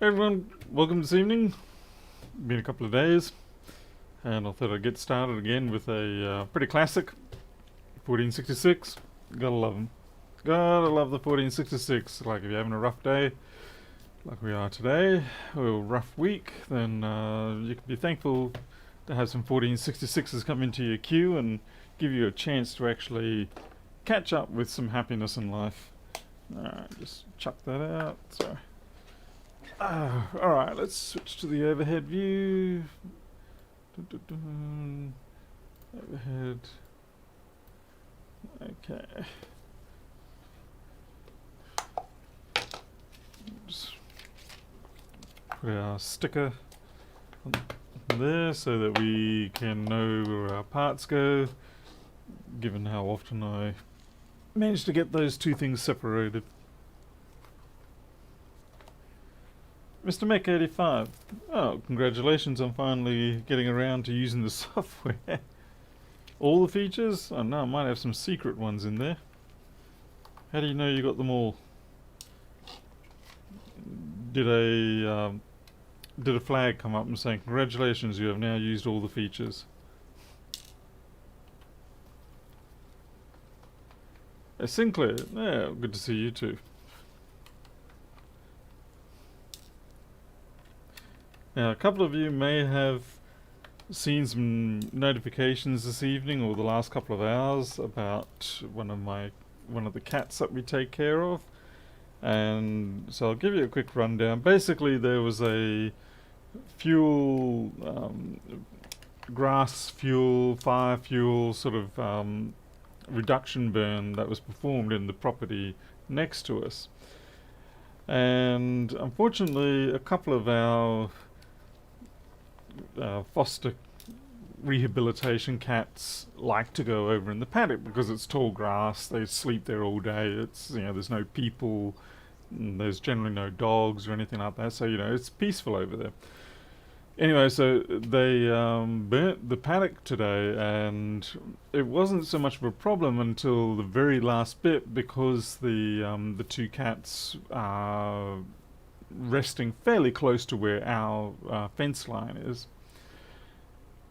Hey everyone, welcome this evening. Been a couple of days, and I thought I'd get started again with a pretty classic 1466. Gotta love them. Gotta love the 1466. Like if you're having a rough day, like we are today, or a rough week, then you can be thankful to have some 1466s come into your queue and give you a chance to actually catch up with some happiness in life. Alright, just chuck that out. Sorry. Alright, let's switch to the overhead view. Overhead. Okay. Just put our sticker on there so that we can know where our parts go, given how often I manage to get those two things separated. Mr. Mac 85. Oh, congratulations on finally getting around to using the software. All the features? Oh no, I might have some secret ones in there. How do you know you got them all? Did a flag come up and saying, congratulations, you have now used all the features? Sinclair, yeah, good to see you too. Now, a couple of you may have seen some notifications this evening or the last couple of hours about one of the cats that we take care of, and so I'll give you a quick rundown. Basically, there was a fuel, grass fuel, fire fuel sort of reduction burn that was performed in the property next to us, and unfortunately, a couple of our foster rehabilitation cats like to go over in the paddock because it's tall grass. They sleep there all day. It's, you know, there's no people, there's generally no dogs or anything like that, so you know it's peaceful over there. Anyway, so they burnt the paddock today, and it wasn't so much of a problem until the very last bit, because the two cats are resting fairly close to where our fence line is.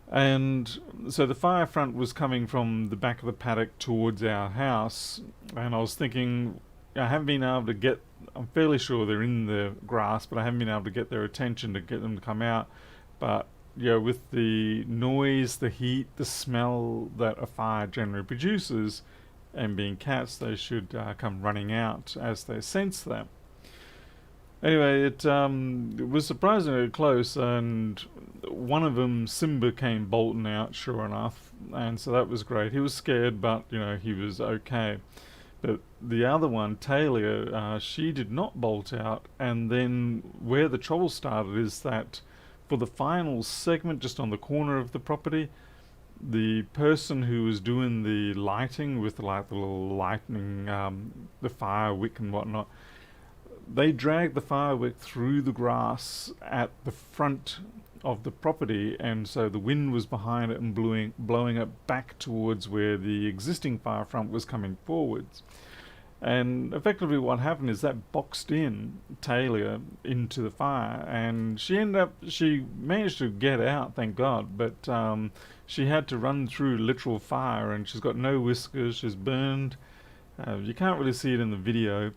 And so the fire front was coming from the back of the paddock towards our house, and I was thinking, I haven't been able to get, I'm fairly sure they're in the grass, but I haven't been able to get their attention to get them to come out. But yeah, with the noise, the heat, the smell that a fire generally produces, and being cats, they should come running out as they sense that. Anyway, it was surprisingly close, and one of them, Simba, came bolting out, sure enough, and so that was great. He was scared, but, you know, he was okay. But the other one, Talia, she did not bolt out, and then where the trouble started is that for the final segment, just on the corner of the property, the person who was doing the lighting with like the little lightning, the fire wick and whatnot, they dragged the fire wick through the grass at the front of the property, and so the wind was behind it and blowing it back towards where the existing fire front was coming forwards. And effectively what happened is that boxed in Talia into the fire, and she managed to get out, thank God, but she had to run through literal fire, and she's got no whiskers, she's burned. You can't really see it in the video,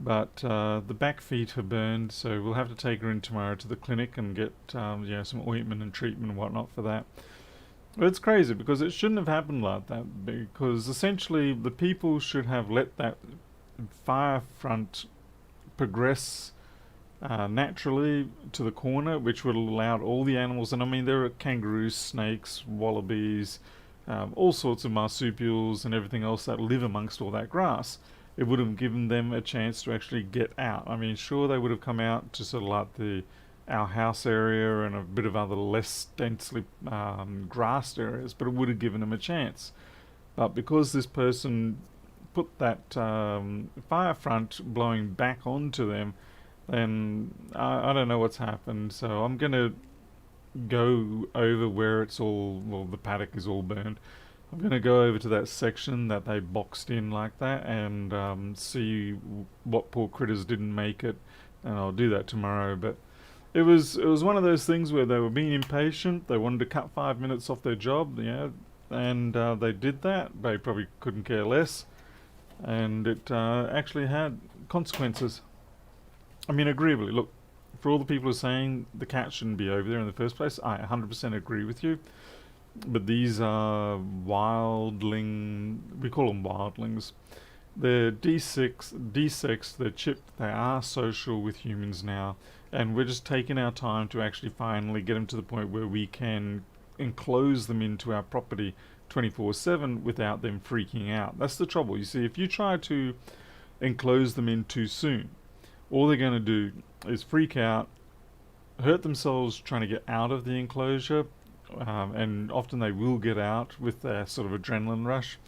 but the back feet are burned, so we'll have to take her in tomorrow to the clinic and get some ointment and treatment and whatnot for that. But it's crazy because it shouldn't have happened like that, because essentially the people should have let that fire front progress naturally to the corner, which would have allowed all the animals, and I mean there are kangaroos, snakes, wallabies, all sorts of marsupials and everything else that live amongst all that grass. It would have given them a chance to actually get out. I mean, sure, they would have come out to sort of like our house area and a bit of other less densely grassed areas, but it would have given them a chance. But because this person put that fire front blowing back onto them, then I don't know what's happened. So I'm going to go over where it's all, well, the paddock is all burned. I'm going to go over to that section that they boxed in like that and see what poor critters didn't make it and I'll do that tomorrow. But it was one of those things where they were being impatient. They wanted to cut 5 minutes off their job, and they did that. They probably couldn't care less, and it actually had consequences. I mean, agreeably, look, for all the people who are saying the cat shouldn't be over there in the first place, I 100% agree with you. But these are wildling, we call them wildlings. They're D6, they're chipped, they are social with humans now, and we're just taking our time to actually finally get them to the point where we can enclose them into our property 24/7 without them freaking out. That's the trouble. You see, if you try to enclose them in too soon, all they're going to do is freak out, hurt themselves trying to get out of the enclosure, and often they will get out with their sort of adrenaline rush,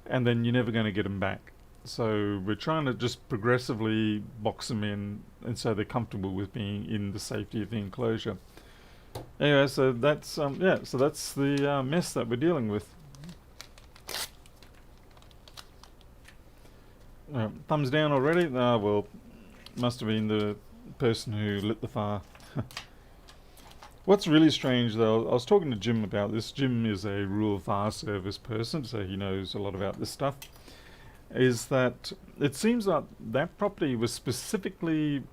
and then you're never going to get them back. So we're trying to just progressively box them in, and so they're comfortable with being in the safety of the enclosure. Anyway, so that's the mess that we're dealing with. Thumbs down already? Ah, well, must have been the person who lit the fire. What's really strange, though, I was talking to Jim about this. Jim is a rural fire service person, so he knows a lot about this stuff. Is that it seems like that property was specifically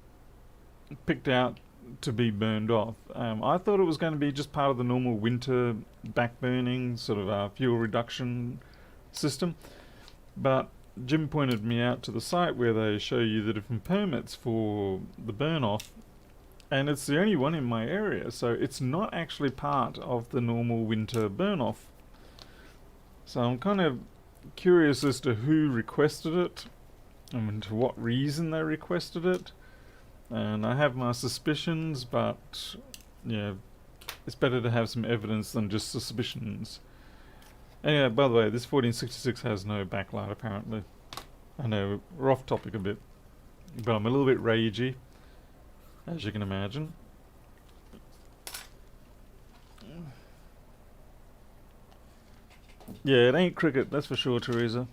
picked out to be burned off. I thought it was going to be just part of the normal winter backburning sort of fuel reduction system, but Jim pointed me out to the site where they show you the different permits for the burn off, and it's the only one in my area, so it's not actually part of the normal winter burn off. So I'm kind of curious as to who requested it and for what reason they requested it, and I have my suspicions, but yeah, it's better to have some evidence than just suspicions. Anyway, by the way, this 1466 has no backlight apparently. I know we're off topic a bit, but I'm a little bit ragey, as you can imagine. Yeah, it ain't cricket, that's for sure, Teresa.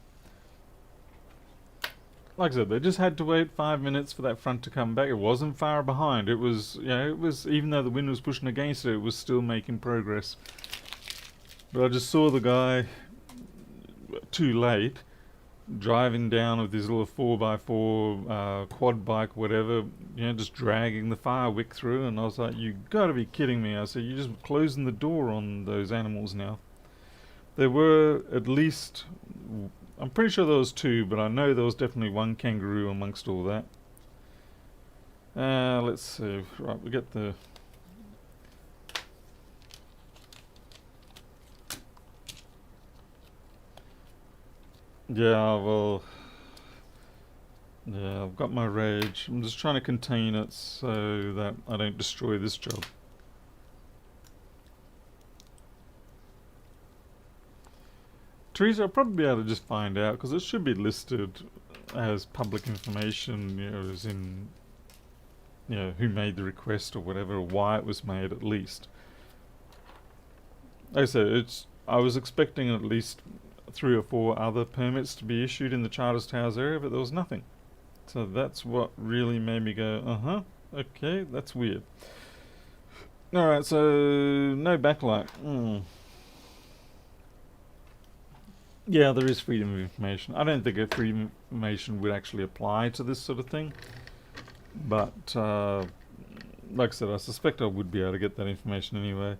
Like I said, they just had to wait 5 minutes for that front to come back. It wasn't far behind. It was, it was, even though the wind was pushing against it, it was still making progress. But I just saw the guy, too late, driving down with his little 4x4 quad bike, whatever, just dragging the fire wick through, and I was like, you gotta be kidding me. I said, you're just closing the door on those animals now. There were at least, I'm pretty sure there was two, but I know there was definitely one kangaroo amongst all that. Let's see. Right, we get the... Yeah, well... Yeah, I've got my rage. I'm just trying to contain it so that I don't destroy this job. Teresa, I'll probably be able to just find out, because it should be listed as public information, as in, who made the request or whatever, or why it was made at least. Like I said, I was expecting at least 3 or 4 other permits to be issued in the Charters Towers area, but there was nothing. So that's what really made me go, okay, that's weird. Alright, so no backlight. Yeah, there is freedom of information. I don't think a freedom of information would actually apply to this sort of thing. But, like I said, I suspect I would be able to get that information anyway.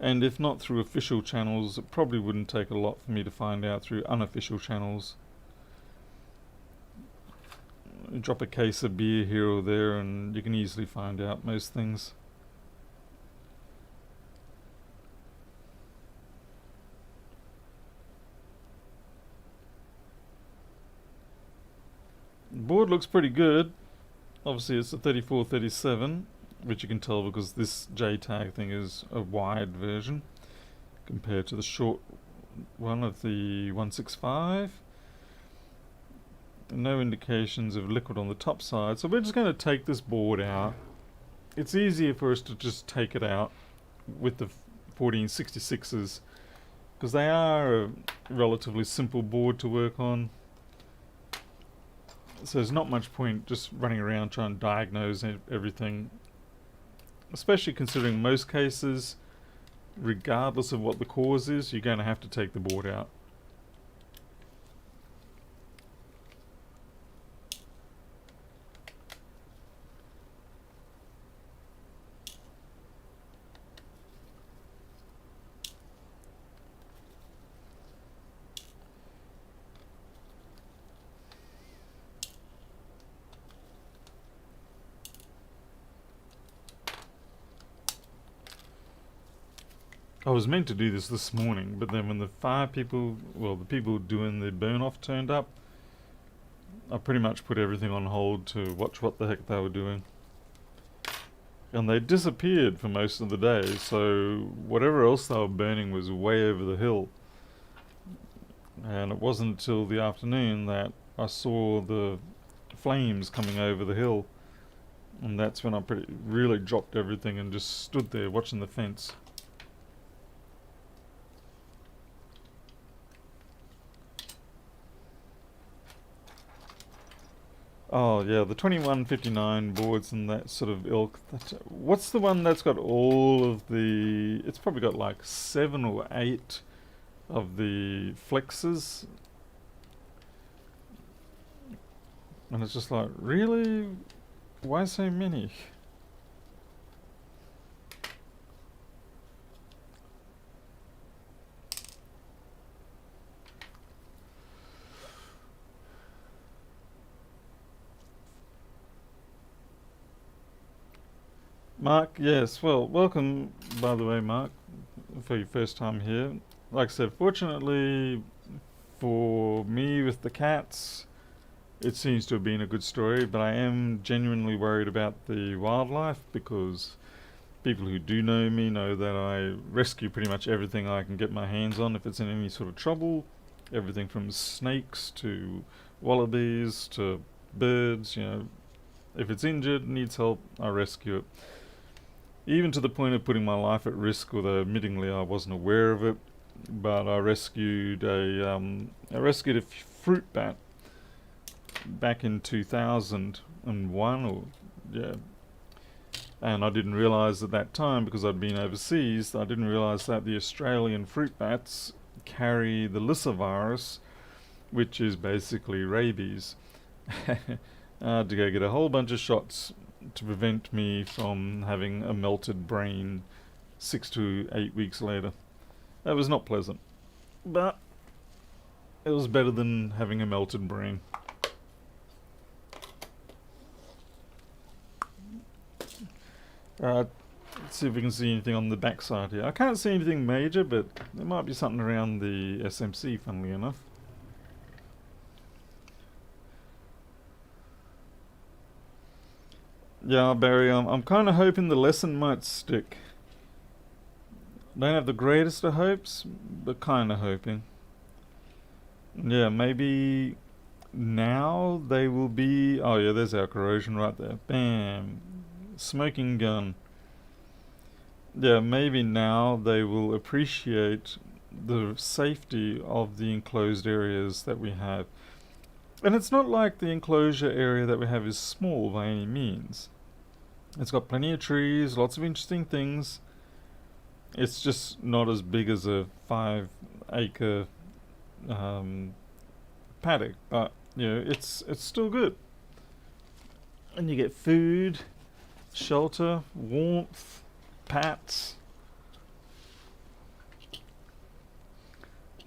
And if not through official channels, it probably wouldn't take a lot for me to find out through unofficial channels. You drop a case of beer here or there and you can easily find out most things. The board looks pretty good. Obviously it's a 3437, which you can tell because this JTAG thing is a wide version compared to the short one of the 165. No indications of liquid on the top side, so we're just going to take this board out. It's easier for us to just take it out with the 1466s because they are a relatively simple board to work on. So there's not much point just running around trying to diagnose everything, especially considering most cases, regardless of what the cause is, you're going to have to take the board out. I was meant to do this morning, but then when the fire people, well, the people doing the burn off turned up, I pretty much put everything on hold to watch what the heck they were doing. And they disappeared for most of the day, so whatever else they were burning was way over the hill. And it wasn't until the afternoon that I saw the flames coming over the hill. And that's when I really dropped everything and just stood there watching the fence. Oh yeah, the 2159 boards and that sort of ilk. What's the one that's got all of the... It's probably got like 7 or 8 of the flexes. And it's just like, really? Why so many? Mark, yes, well, welcome, by the way, Mark, for your first time here. Like I said, fortunately for me with the cats, it seems to have been a good story, but I am genuinely worried about the wildlife because people who do know me know that I rescue pretty much everything I can get my hands on if it's in any sort of trouble. Everything from snakes to wallabies to birds, you know. If it's injured, needs help, I rescue it. Even to the point of putting my life at risk, although admittingly I wasn't aware of it. But I rescued a fruit bat back in 2001, or yeah. And I didn't realise at that time, because I'd been overseas, I didn't realise that the Australian fruit bats carry the lyssavirus, which is basically rabies. I had to go get a whole bunch of shots to prevent me from having a melted brain 6 to 8 weeks later. That was not pleasant, but it was better than having a melted brain. Let's see if we can see anything on the back side here. I can't see anything major, but there might be something around the SMC, funnily enough. Yeah, Barry, I'm kind of hoping the lesson might stick. Don't have the greatest of hopes, but kind of hoping. Yeah, maybe now they will be... Oh yeah, there's our corrosion right there. Bam. Smoking gun. Yeah, maybe now they will appreciate the safety of the enclosed areas that we have. And it's not like the enclosure area that we have is small by any means. It's got plenty of trees, lots of interesting things. It's just not as big as a 5-acre paddock, but you know, it's still good. And you get food, shelter, warmth, pats.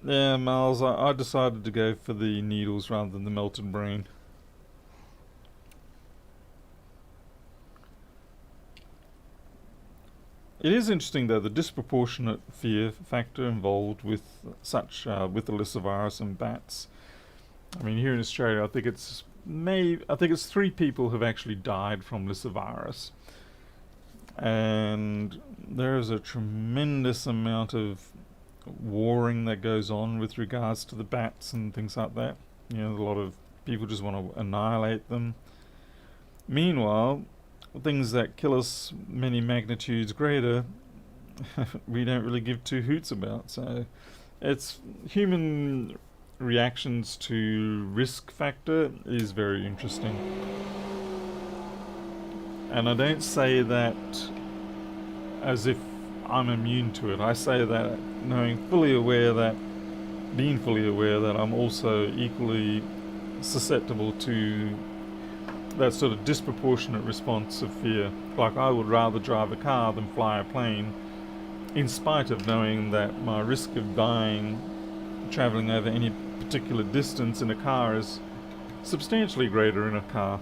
Yeah, Miles, I decided to go for the needles rather than the melted brain. It is interesting though, the disproportionate fear factor involved with with the lyssavirus and bats. I mean, here in Australia, I think it's 3 people have actually died from lyssavirus, and there is a tremendous amount of warring that goes on with regards to the bats and things like that. You know, a lot of people just want to annihilate them. Meanwhile, things that kill us many magnitudes greater, we don't really give 2 hoots about. So it's human reactions to risk factor is very interesting. And I don't say that as if I'm immune to it. I say that being fully aware that I'm also equally susceptible to that sort of disproportionate response of fear. Like, I would rather drive a car than fly a plane, in spite of knowing that my risk of dying travelling over any particular distance in a car is substantially greater in a car.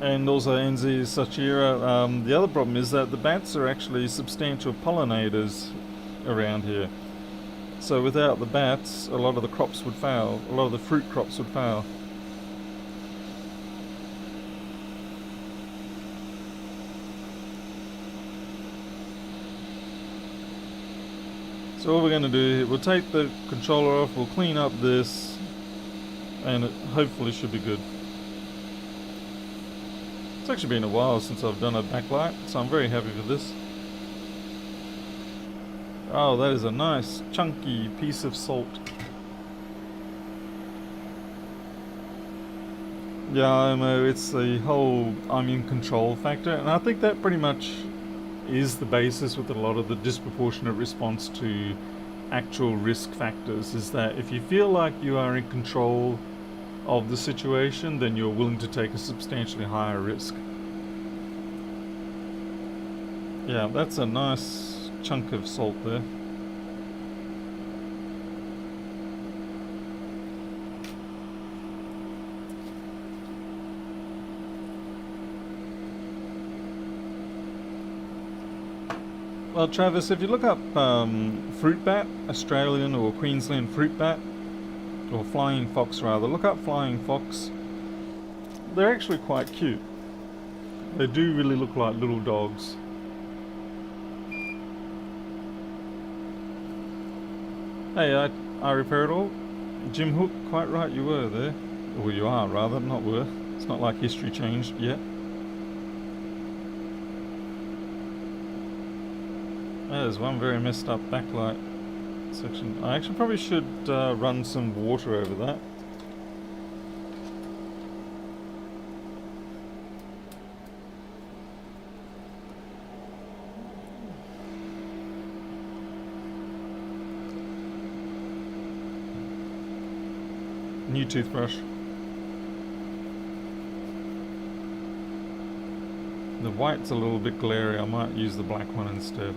And also NZ Sachira, the other problem is that the bats are actually substantial pollinators around here. So without the bats, a lot of the crops would fail. A lot of the fruit crops would fail. So what we're going to do, we'll take the controller off, we'll clean up this, and it hopefully should be good. It's actually been a while since I've done a backlight, so I'm very happy with this. Oh, that is a nice chunky piece of salt. Yeah, I know, it's the whole I'm in control factor, and I think that pretty much is the basis with a lot of the disproportionate response to actual risk factors, is that if you feel like you are in control of the situation, then you're willing to take a substantially higher risk. Yeah, that's a nice chunk of salt there. Well, Travis, if you look up fruit bat, Australian or Queensland fruit bat, or flying fox rather, look up flying fox. They're actually quite cute. They do really look like little dogs. Hey, I repair it all. Jim Hook, quite right, you were there. Well, you are rather, not were. It's not like history changed yet. There's one very messed up backlight section. I actually probably should run some water over that. New toothbrush. The white's a little bit glary, I might use the black one instead.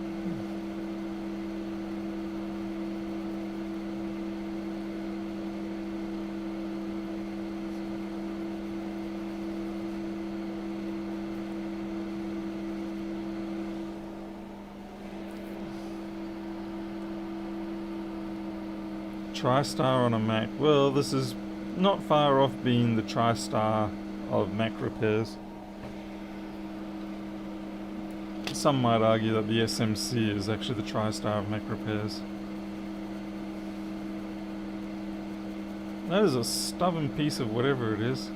TriStar on a Mac. Well, this is not far off being the TriStar of Mac repairs. Some might argue that the SMC is actually the TriStar of Mac repairs. That is a stubborn piece of whatever it is.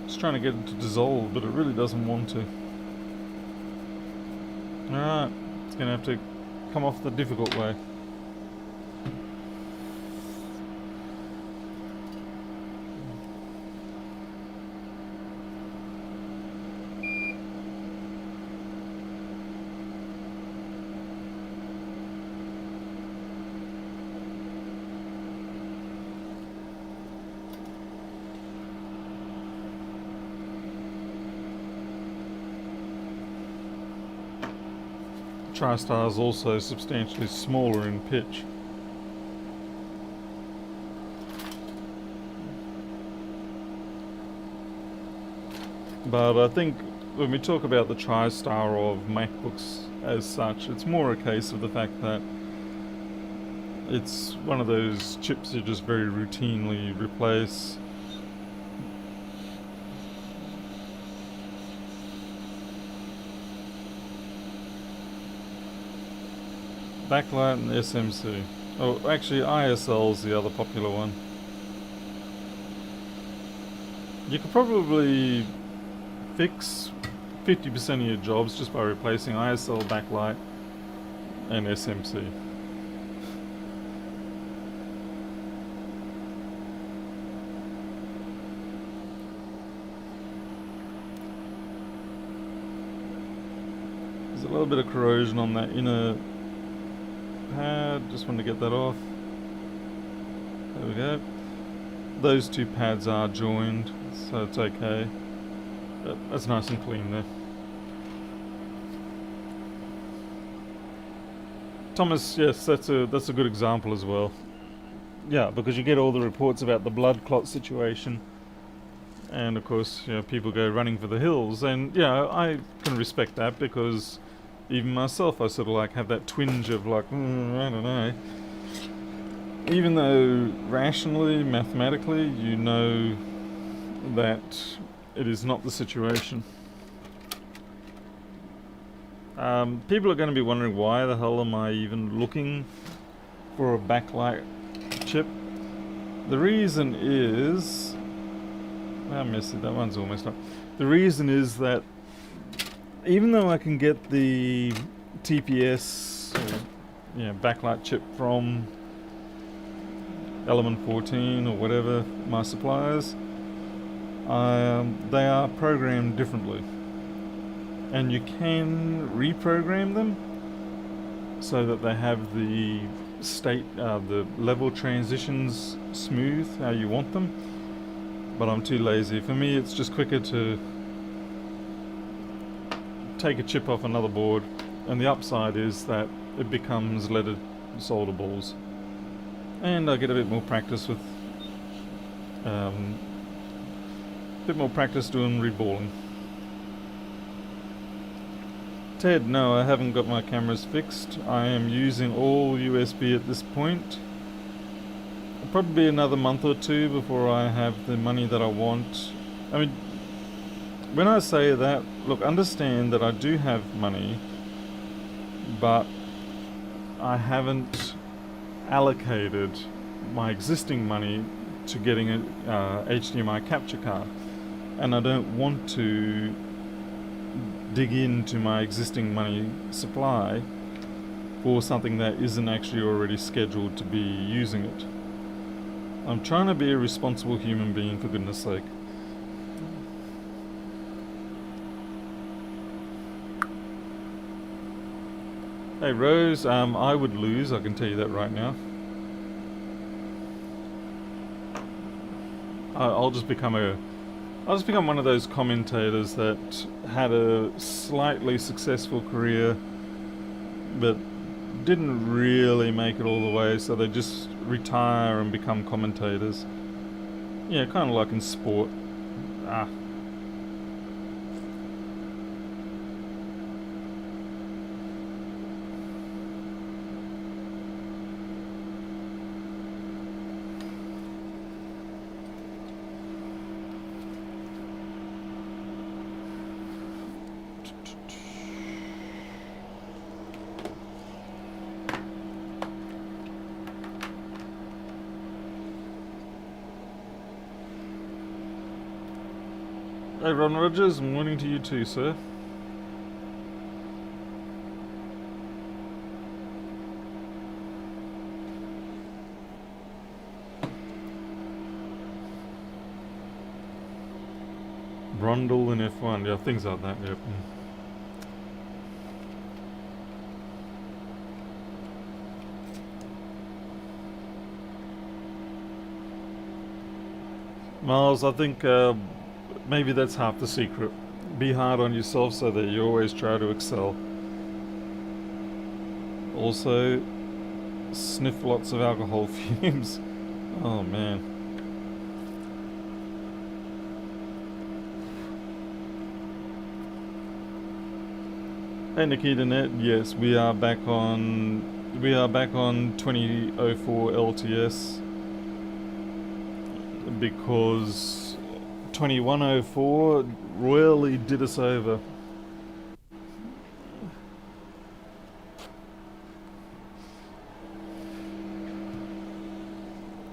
Just trying to get it to dissolve, but it really doesn't want to. Alright, it's going to have to come off the difficult way. TriStar is also substantially smaller in pitch. But I think when we talk about the TriStar of MacBooks as such, it's more a case of the fact that it's one of those chips you just very routinely replace. Backlight and SMC. Oh, actually ISL's the other popular one. You could probably fix 50% of your jobs just by replacing ISL backlight and SMC. There's a little bit of corrosion on that inner pad, just want to get that off. There we go. Those two pads are joined, so it's okay. But that's nice and clean there. Thomas, yes, that's a good example as well. Yeah, because you get all the reports about the blood clot situation, and of course, people go running for the hills, and I can respect that because even myself, I sort of like have that twinge of like, I don't know. Even though rationally, mathematically, you know that it is not the situation. People are going to be wondering why the hell am I even looking for a backlight chip. The reason is... I missed it, that one's almost up. The reason is that even though I can get the TPS or backlight chip from Element 14 or whatever my suppliers, they are programmed differently, and you can reprogram them so that they have the the level transitions smooth how you want them, but I'm too lazy. For me, it's just quicker to take a chip off another board, and the upside is that it becomes leaded solder balls, and I get a bit more practice with doing reballing. Ted, no, I haven't got my cameras fixed. I am using all USB at this point. It'll probably be another month or two before I have the money that I want. I mean, when I say that, look, understand that I do have money, but I haven't allocated my existing money to getting a HDMI capture card, and I don't want to dig into my existing money supply for something that isn't actually already scheduled to be using it. I'm trying to be a responsible human being, for goodness sake. Hey Rose, I would lose, I can tell you that right now. I'll just become one of those commentators that had a slightly successful career but didn't really make it all the way, so they just retire and become commentators. Yeah, kind of like in sport. Hey Ron Rogers, morning to you too, sir. Brundle in F1, yeah, things like that, yep. Miles, I think maybe that's half the secret. Be hard on yourself so that you always try to excel. Also, sniff lots of alcohol fumes. Oh man. Hey Nikita Net, yes, we are back on 2004 LTS because 2104 royally did us over.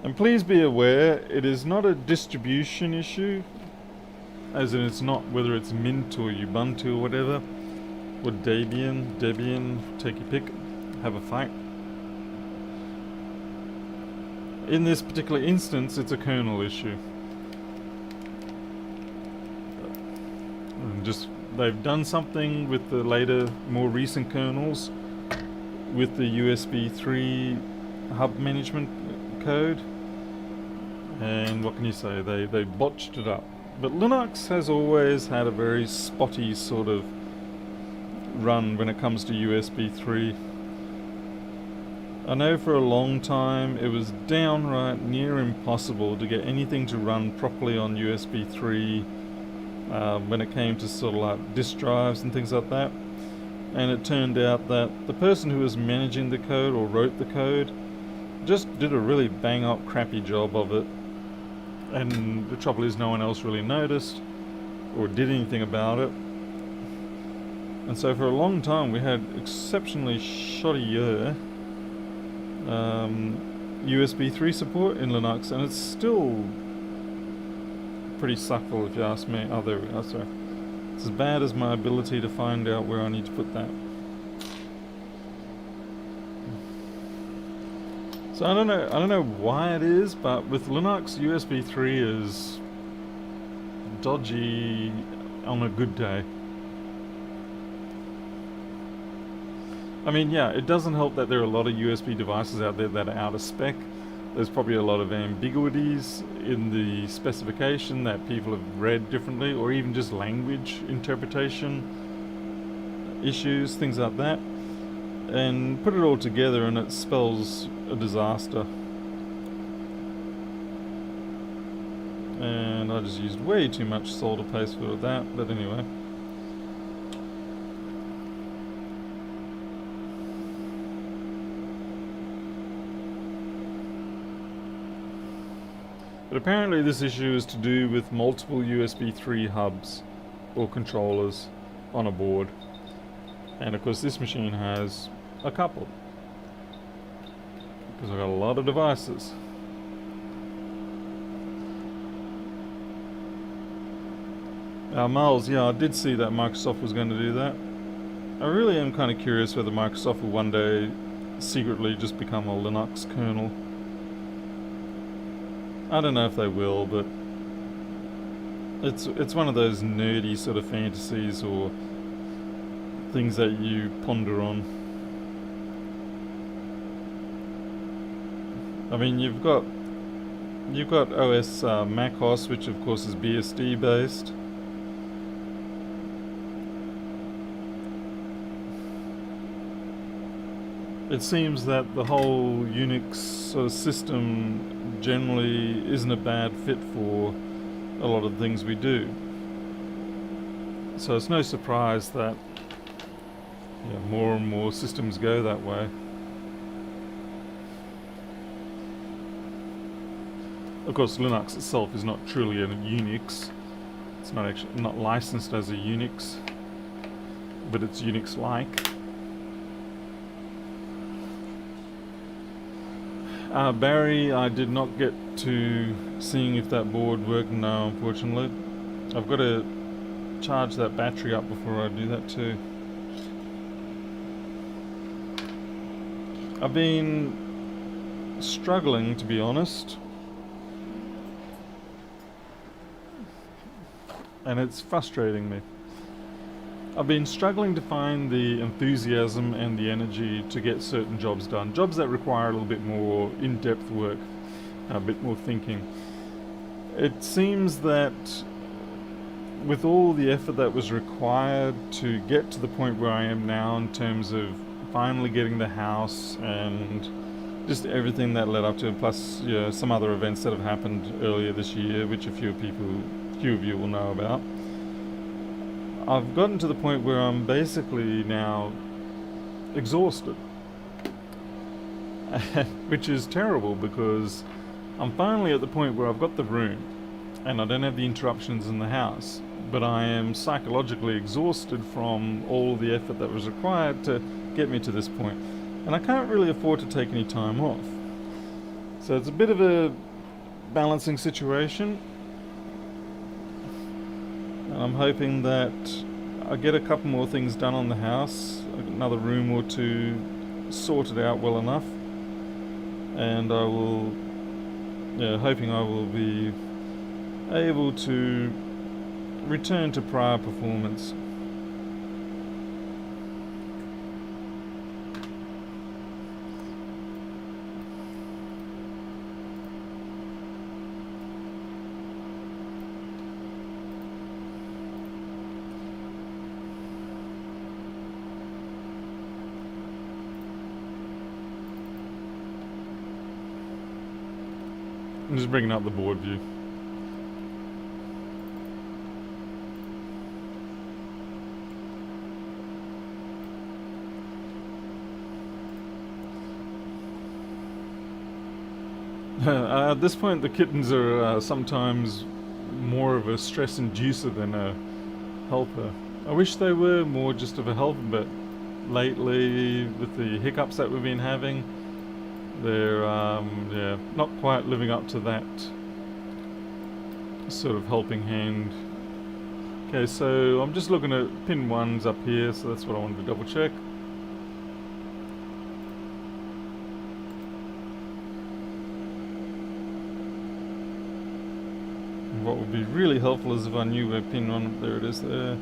And please be aware, it is not a distribution issue. as in it's not whether it's Mint or Ubuntu or whatever, or Debian, take your pick, have a fight. In this particular instance, it's a kernel issue. And just they've done something with the later, more recent kernels with the USB 3 hub management code, and what can you say, they botched it up. But Linux has always had a very spotty sort of run when it comes to USB 3. I know for a long time it was downright near impossible to get anything to run properly on USB 3 when it came to sort of like disk drives and things like that. And it turned out that the person who was managing the code or wrote the code just did a really bang up crappy job of it. And the trouble is no one else really noticed or did anything about it. And so for a long time we had exceptionally shoddy USB 3 support in Linux, and it's still pretty suckful if you ask me. Oh, there we go, sorry. It's as bad as my ability to find out where I need to put that. So I don't know why it is, but with Linux, USB 3 is dodgy on a good day. I mean, yeah, it doesn't help that there are a lot of USB devices out there that are out of spec. There's probably a lot of ambiguities in the specification that people have read differently, or even just language interpretation issues, things like that. And put it all together and it spells a disaster. And I just used way too much solder paste for that, but anyway. But apparently this issue is to do with multiple USB 3 hubs or controllers on a board. And of course this machine has a couple, because I've got a lot of devices. Miles, yeah, I did see that Microsoft was going to do that. I really am kind of curious whether Microsoft will one day secretly just become a Linux kernel. I don't know if they will, but it's one of those nerdy sort of fantasies or things that you ponder on. I mean, you've got OS macOS, which of course is BSD based. It seems that the whole Unix sort of system generally isn't a bad fit for a lot of the things we do. So it's no surprise that more and more systems go that way. Of course, Linux itself is not truly a Unix. It's not licensed as a Unix, but it's Unix-like. Barry, I did not get to seeing if that board worked now, unfortunately. I've got to charge that battery up before I do that too. I've been struggling, to be honest, and it's frustrating me. I've been struggling to find the enthusiasm and the energy to get certain jobs done. Jobs that require a little bit more in-depth work, a bit more thinking. It seems that with all the effort that was required to get to the point where I am now in terms of finally getting the house and just everything that led up to it, plus some other events that have happened earlier this year, which a few of you will know about. I've gotten to the point where I'm basically now exhausted, which is terrible because I'm finally at the point where I've got the room and I don't have the interruptions in the house, but I am psychologically exhausted from all the effort that was required to get me to this point, and I can't really afford to take any time off. So it's a bit of a balancing situation. And I'm hoping that I get a couple more things done on the house, another room or two sorted out well enough, and I will, yeah, hoping I will be able to return to prior performance. I'm just bringing up the board view. At this point, the kittens are sometimes more of a stress inducer than a helper. I wish they were more just of a helper, but lately, with the hiccups that we've been having, they're yeah, not quite living up to that sort of helping hand. Okay, so I'm just looking at pin 1's up here, so that's what I wanted to double check. What would be really helpful is if I knew where pin 1, there it is there.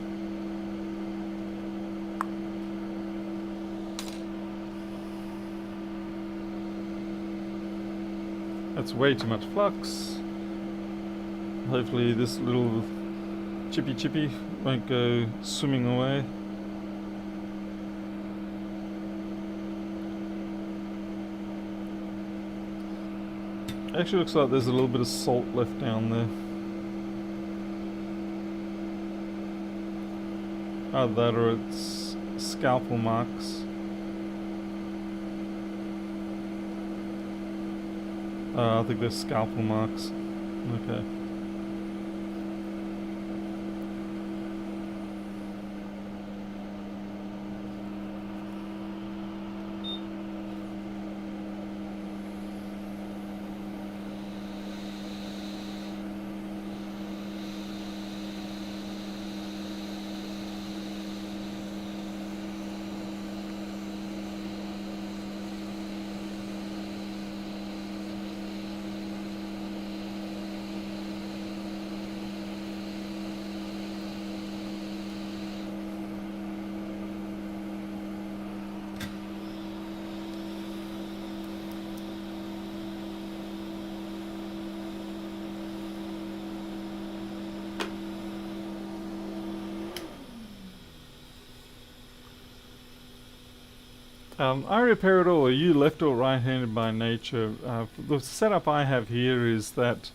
That's way too much flux. Hopefully this little chippy won't go swimming away. Actually looks like there's a little bit of salt left down there. Either that or it's scalpel marks. I think they're scalpel marks. Okay. I repair it all. Are you left or right-handed by nature? The setup I have here is that,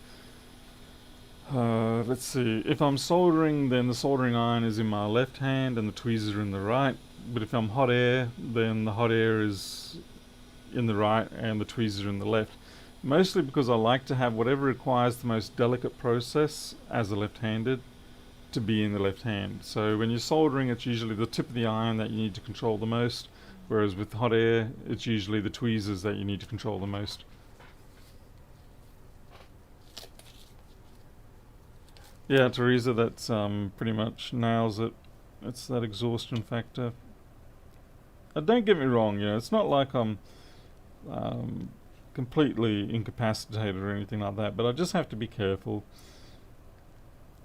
let's see, if I'm soldering, then the soldering iron is in my left hand and the tweezers are in the right. But if I'm hot air, then the hot air is in the right and the tweezers are in the left. Mostly because I like to have whatever requires the most delicate process as a left-handed to be in the left hand. So when you're soldering, it's usually the tip of the iron that you need to control the most. Whereas with hot air, it's usually the tweezers that you need to control the most. Yeah, Teresa, that's pretty much nails it. It's that exhaustion factor. Don't get me wrong, it's not like I'm completely incapacitated or anything like that, but I just have to be careful.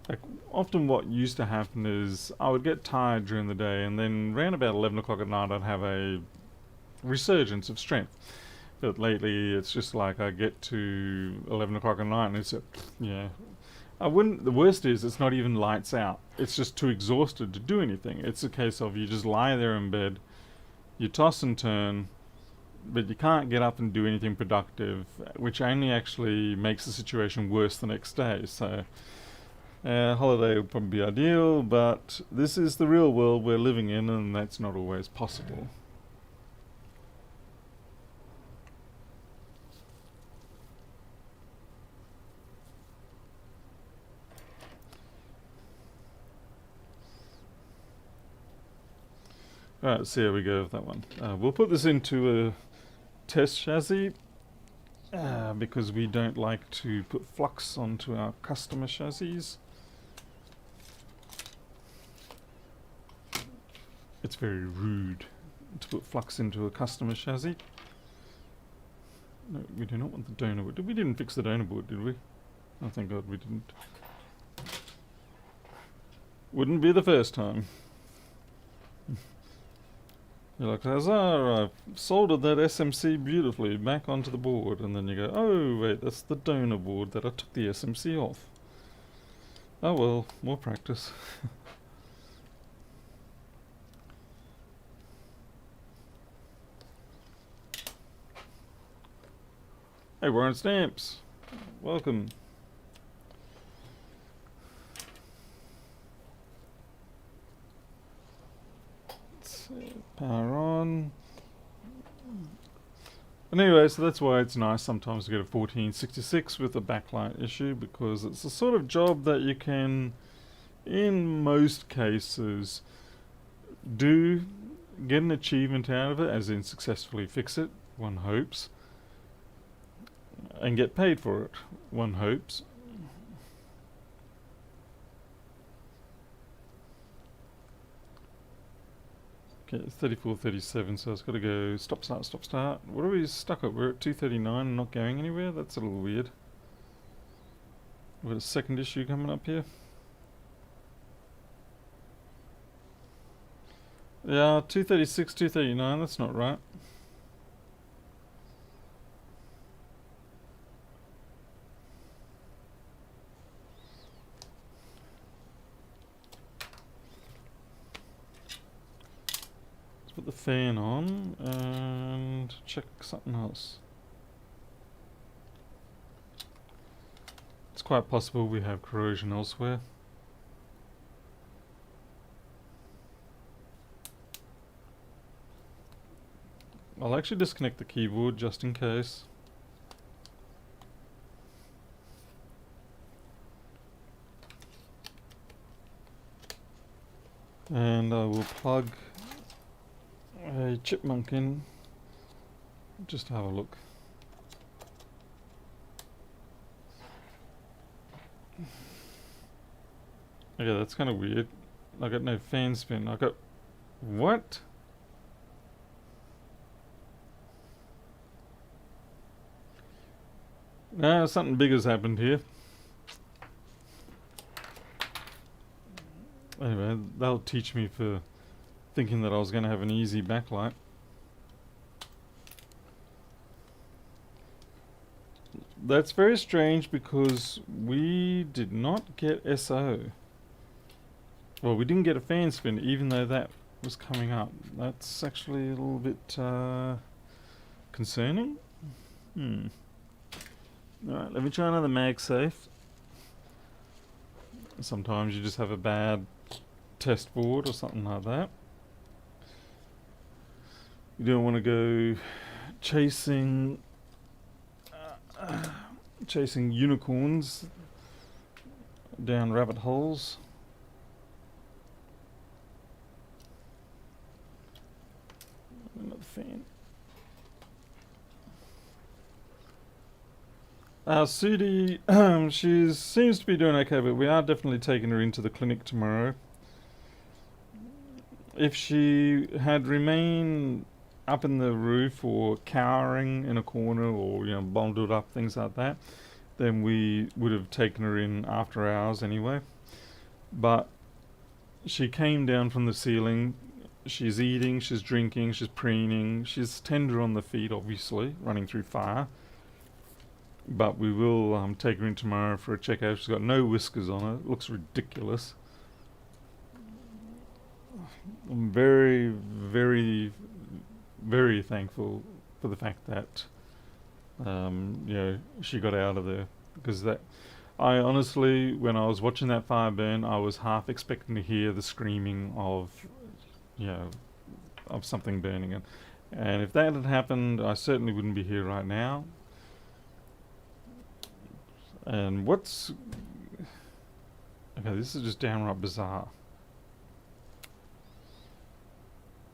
Like, often what used to happen is I would get tired during the day, and then around about 11 o'clock at night I'd have a resurgence of strength. But lately it's just like I get to 11 o'clock at night and it's the worst is it's not even lights out. It's just too exhausted to do anything. It's a case of you just lie there in bed, you toss and turn, but you can't get up and do anything productive, which only actually makes the situation worse the next day. So holiday would probably be ideal, but this is the real world we're living in, and that's not always possible. Alright, so here we go with that one. We'll put this into a test chassis because we don't like to put flux onto our customer chassis. it's very rude to put flux into a customer chassis. No, we do not want the donor board. We didn't fix the donor board, did we? Oh, thank God we didn't. Wouldn't be the first time. You're like, Huzzah, I've soldered that SMC beautifully back onto the board. And then you go, oh, wait, that's the donor board that I took the SMC off. Oh well, more practice. Hey, Warren Stamps. Welcome. Power on. And anyway, so that's why it's nice sometimes to get a 1466 with a backlight issue, because it's the sort of job that you can, in most cases, do get an achievement out of it, as in successfully fix it, one hopes, and get paid for it, one hopes. Okay, 34:37, so it's got to go stop, start, stop, start. What are we stuck at? We're at 2:39 and not going anywhere? That's a little weird. We've got a second issue coming up here. Yeah, 2:36, 2:39, that's not right. Put the fan on and check something else. It's quite possible we have corrosion elsewhere. I'll actually disconnect the keyboard just in case. And I will plug a chipmunk in just to have a look. Okay, that's kind of weird. I got no fan spin. I got what? No, something big has happened here. Anyway, that'll teach me for thinking that I was going to have an easy backlight. That's very strange because we did not get SO. Well, we didn't get a fan spin even though that was coming up. That's actually a little bit concerning. Alright, let me try another MagSafe. Sometimes you just have a bad test board or something like that. You don't want to go chasing unicorns down rabbit holes. Another fan. Sudi, she seems to be doing okay, but we are definitely taking her into the clinic tomorrow. If she had remained up in the roof or cowering in a corner or, bundled up, things like that, then we would have taken her in after hours anyway. But she came down from the ceiling. She's eating, she's drinking, she's preening. She's tender on the feet, obviously, running through fire. But we will take her in tomorrow for a check-out. She's got no whiskers on her. It looks ridiculous. I'm very, very, very thankful for the fact that she got out of there, because I honestly, when I was watching that fire burn, I was half expecting to hear the screaming of something burning, and if that had happened, I certainly wouldn't be here right now. And okay, this is just downright bizarre.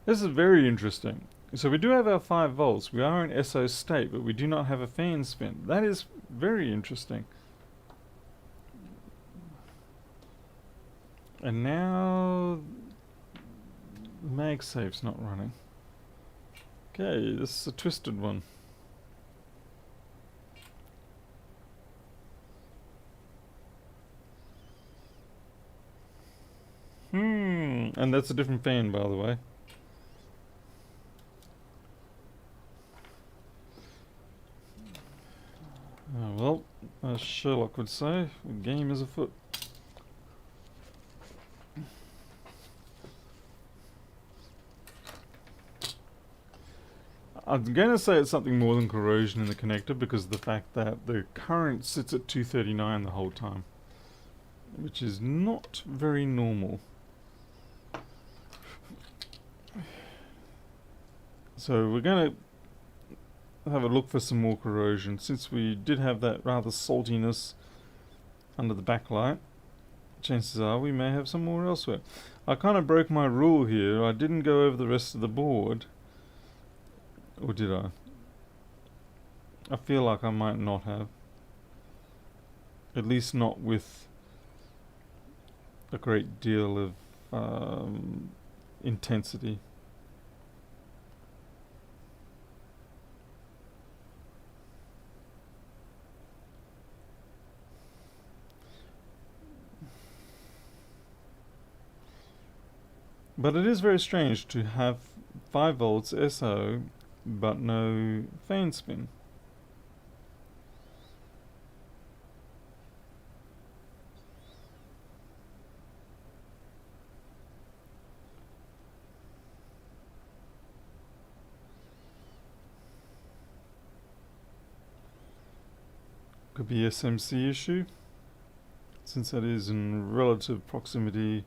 This is very interesting. So we do have our 5 volts. We are in SO state, but we do not have a fan spin. That is very interesting. And now MagSafe's not running. Okay, this is a twisted one. And that's a different fan, by the way. Oh, well, as Sherlock would say, the game is afoot. I'm going to say it's something more than corrosion in the connector because of the fact that the current sits at 239 the whole time, which is not very normal. So we're going to have a look for some more corrosion since we did have that rather saltiness under the backlight. Chances are we may have some more elsewhere. I kind of broke my rule here. I didn't go over the rest of the board. Or did I? I feel like I might not have. At least not with a great deal of intensity. But it is very strange to have 5 volts SO but no fan spin. Could be SMC issue, since that is in relative proximity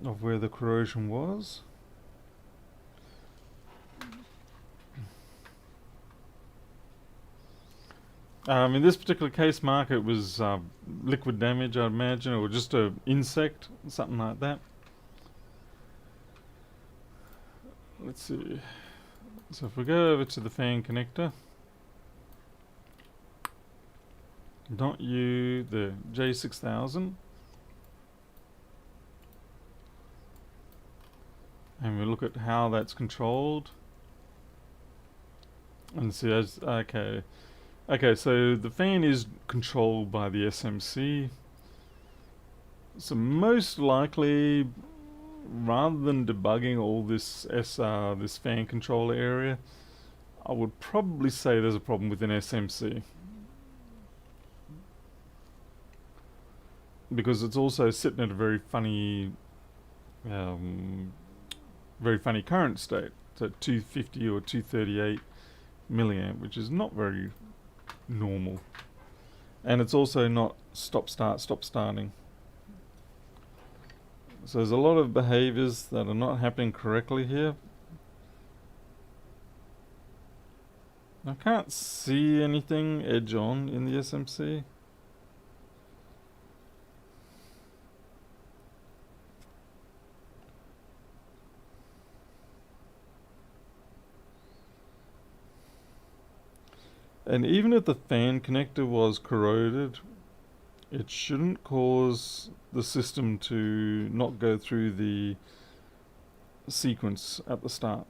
of where the corrosion was. In this particular case, Mark, it was liquid damage, I'd imagine, or just an insect, something like that. Let's see. So if we go over to the fan connector, not you, the J6000, and we look at how that's controlled, and see as okay, so the fan is controlled by the SMC. So most likely, rather than debugging all this this fan controller area, I would probably say there's a problem with an SMC. Because it's also sitting at a very funny current state. So 250 or 238 milliamp, which is not very normal. And it's also not stop starting. So there's a lot of behaviors that are not happening correctly here. I can't see anything edge on in the SMC. And even if the fan connector was corroded, it shouldn't cause the system to not go through the sequence at the start.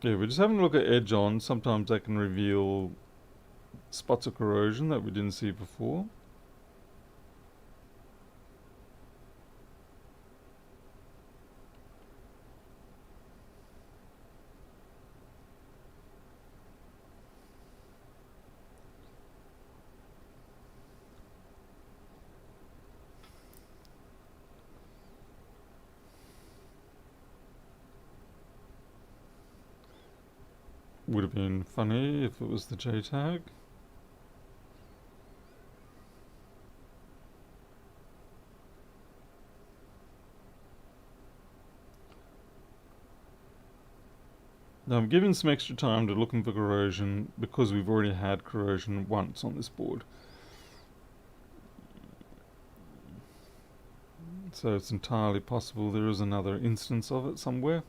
Yeah, we're just having a look at edge on. Sometimes that can reveal spots of corrosion that we didn't see before. Would have been funny if it was the JTAG. Now I'm giving some extra time to looking for corrosion because we've already had corrosion once on this board. So it's entirely possible there is another instance of it somewhere.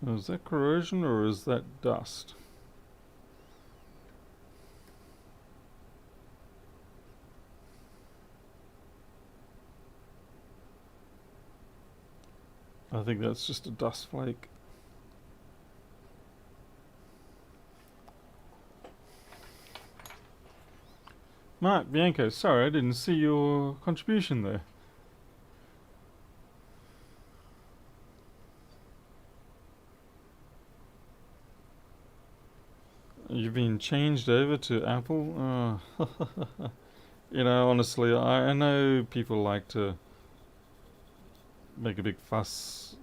Is that corrosion or is that dust? I think that's just a dust flake. Mark Bianco, sorry I didn't see your contribution there. You've been changed over to Apple? You know, honestly, I know people like to make a big fuss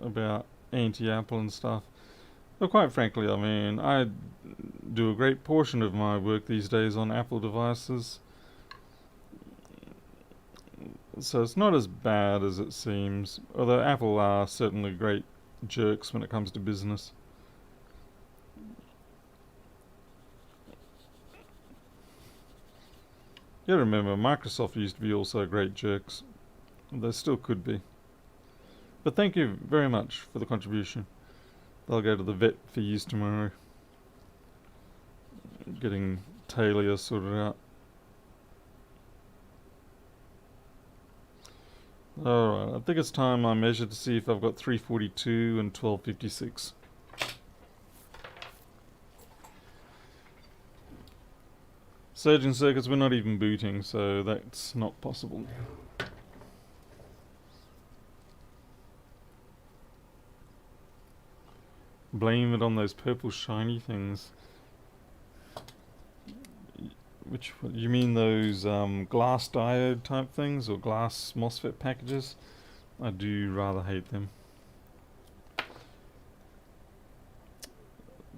about anti-Apple and stuff. But quite frankly, I mean, I do a great portion of my work these days on Apple devices. So it's not as bad as it seems. Although Apple are certainly great jerks when it comes to business. You gotta remember, Microsoft used to be also great jerks. They still could be. But thank you very much for the contribution. I'll go to the vet for use tomorrow. Getting Talia sorted out. Alright, I think it's time I measure to see if I've got 342 and 1256. Surgeon circuits, we're not even booting, so that's not possible. Blame it on those purple shiny things. Which, you mean those glass diode type things, or glass MOSFET packages? I do rather hate them.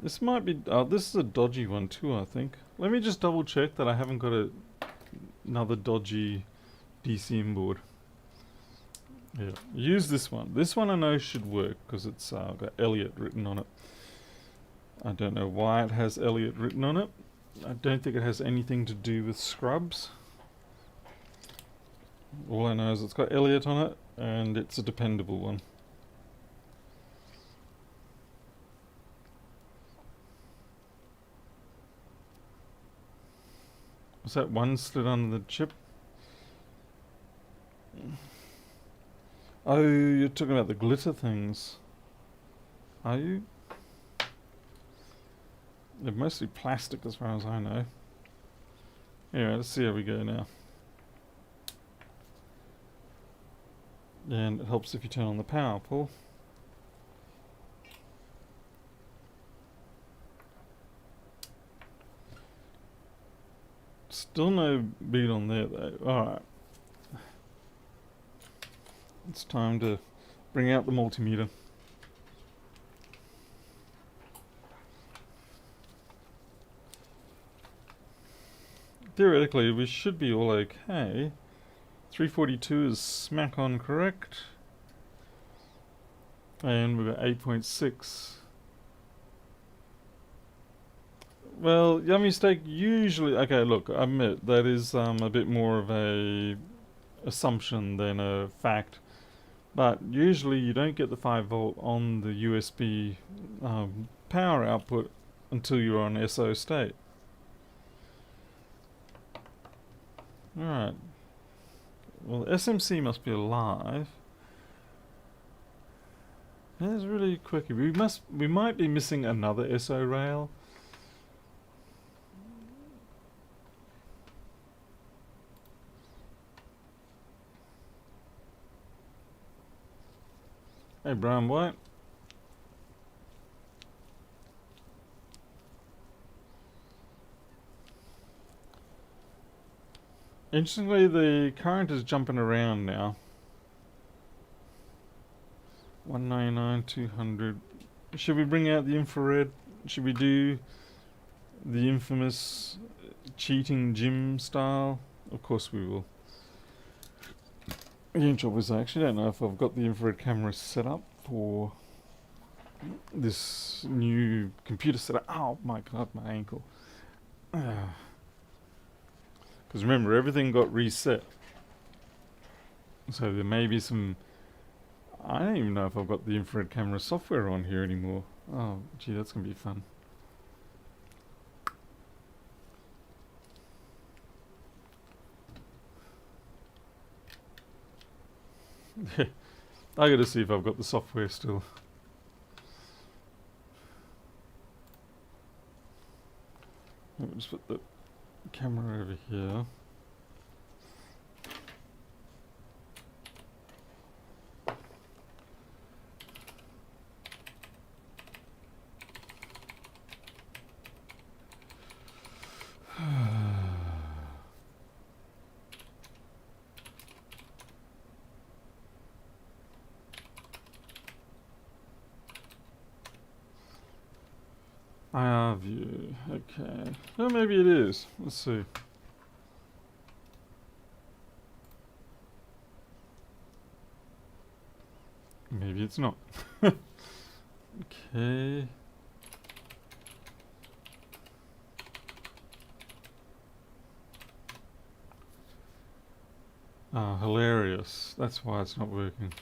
This might be, this is a dodgy one too, I think. Let me just double check that I haven't got another dodgy DCM board. Yeah, use this one. This one I know should work because it's got Elliot written on it. I don't know why it has Elliot written on it. I don't think it has anything to do with scrubs. All I know is it's got Elliot on it and it's a dependable one. Was that one slid under the chip? Oh, you're talking about the glitter things. Are you? They're mostly plastic as far as I know. Anyway, let's see how we go now. And it helps if you turn on the power pull. Still no beat on there though. Alright. It's time to bring out the multimeter. Theoretically, we should be all okay. 342 is smack on correct. And we've got 8.6. Well, yummy steak usually... Okay, look, I admit that is a bit more of a assumption than a fact. But usually you don't get the 5 volt on the USB power output until you're on SO state. Alright. Well, SMC must be alive. That's really quirky. We might be missing another SO rail. Hey, brown white. Interestingly, the current is jumping around now. 199, 200. Should we bring out the infrared? Should we do the infamous cheating gym style? Of course we will. The trouble is I actually don't know if I've got the infrared camera set up for this new computer setup. Oh my god, my ankle. Because remember, everything got reset. So there may be some I don't even know if I've got the infrared camera software on here anymore. Oh, gee, that's going to be fun. I got to see if I've got the software still. Let me just put the camera over here. IR view, okay. Well, maybe it is. Let's see. Maybe it's not. Okay. Ah, hilarious. That's why it's not working.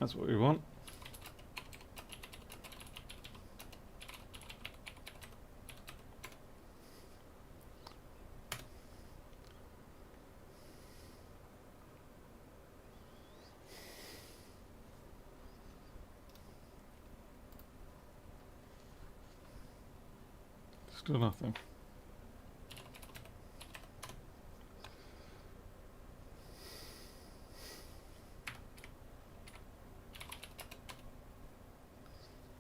That's what we want. Still nothing.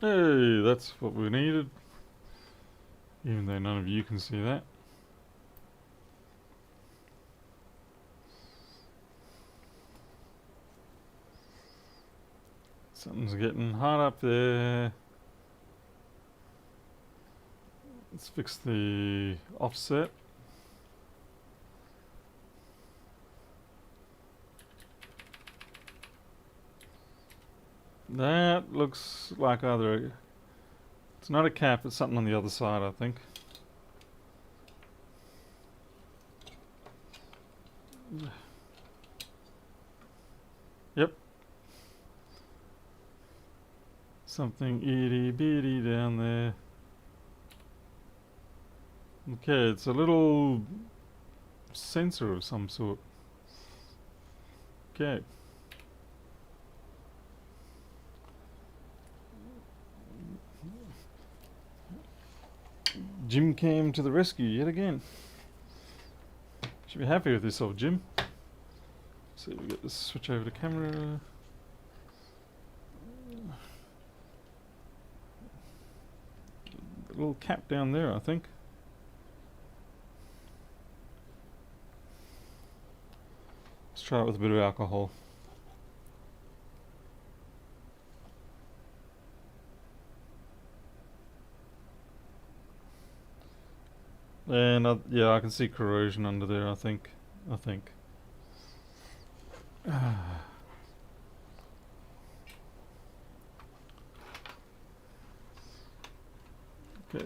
Hey, that's what we needed. Even though none of you can see that. Something's getting hot up there. Let's fix the offset. That looks like either it's not a cap, it's something on the other side, I think. Yep. Something itty bitty down there. Okay, it's a little sensor of some sort. Okay. Jim came to the rescue yet again. Should be happy with yourself, Jim. So we get this switch over to camera. A little cap down there, I think. Let's try it with a bit of alcohol. And yeah, I can see corrosion under there, I think. Okay,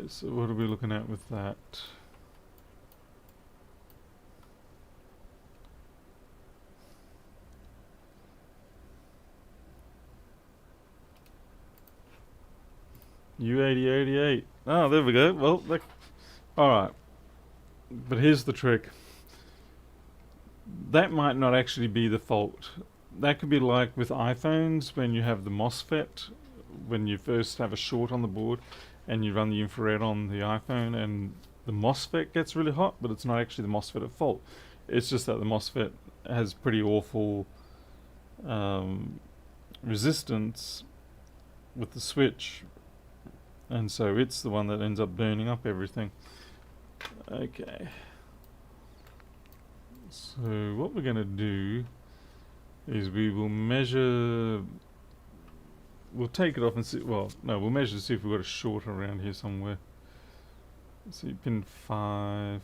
so what are we looking at with that? U8088. Oh, there we go. Well, alright. But here's the trick. That might not actually be the fault. That could be like with iPhones when you have the MOSFET, when you first have a short on the board and you run the infrared on the iPhone and the MOSFET gets really hot, but it's not actually the MOSFET at fault. It's just that the MOSFET has pretty awful resistance with the switch, and so it's the one that ends up burning up everything. Okay. So what we're going to do is we will measure we'll take it off and see. Well, no, we'll measure to see if we've got a short around here somewhere. Let's see, pin 5.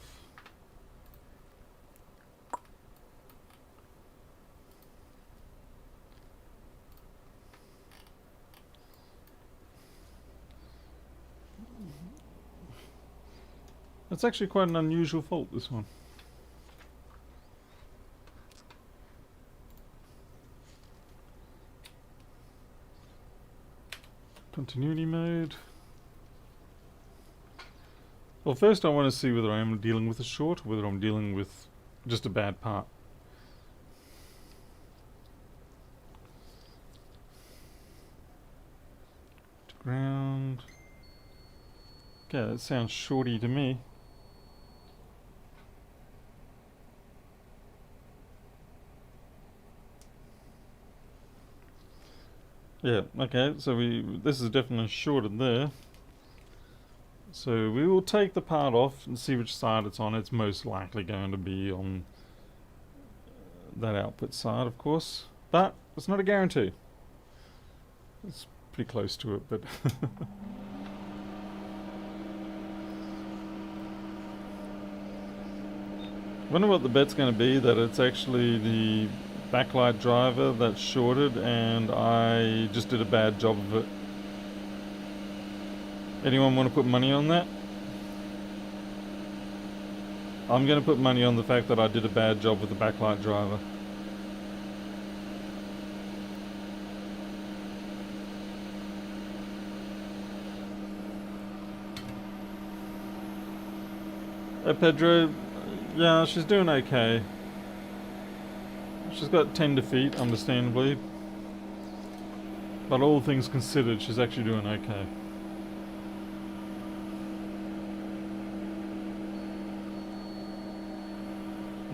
That's actually quite an unusual fault, this one. Continuity mode. Well, first I want to see whether I am dealing with a short or whether I'm dealing with just a bad part. To ground. Okay, that sounds shorty to me. Yeah, okay, so this is definitely shorted there. So we will take the part off and see which side it's on. It's most likely going to be on that output side, of course. But it's not a guarantee. It's pretty close to it, but... Wonder what the bet's going to be, that it's actually the backlight driver that's shorted and I just did a bad job of it. Anyone want to put money on that? I'm going to put money on the fact that I did a bad job with the backlight driver. Hey Pedro, yeah, she's doing okay. She's got 10 defeat, understandably. But all things considered, she's actually doing okay.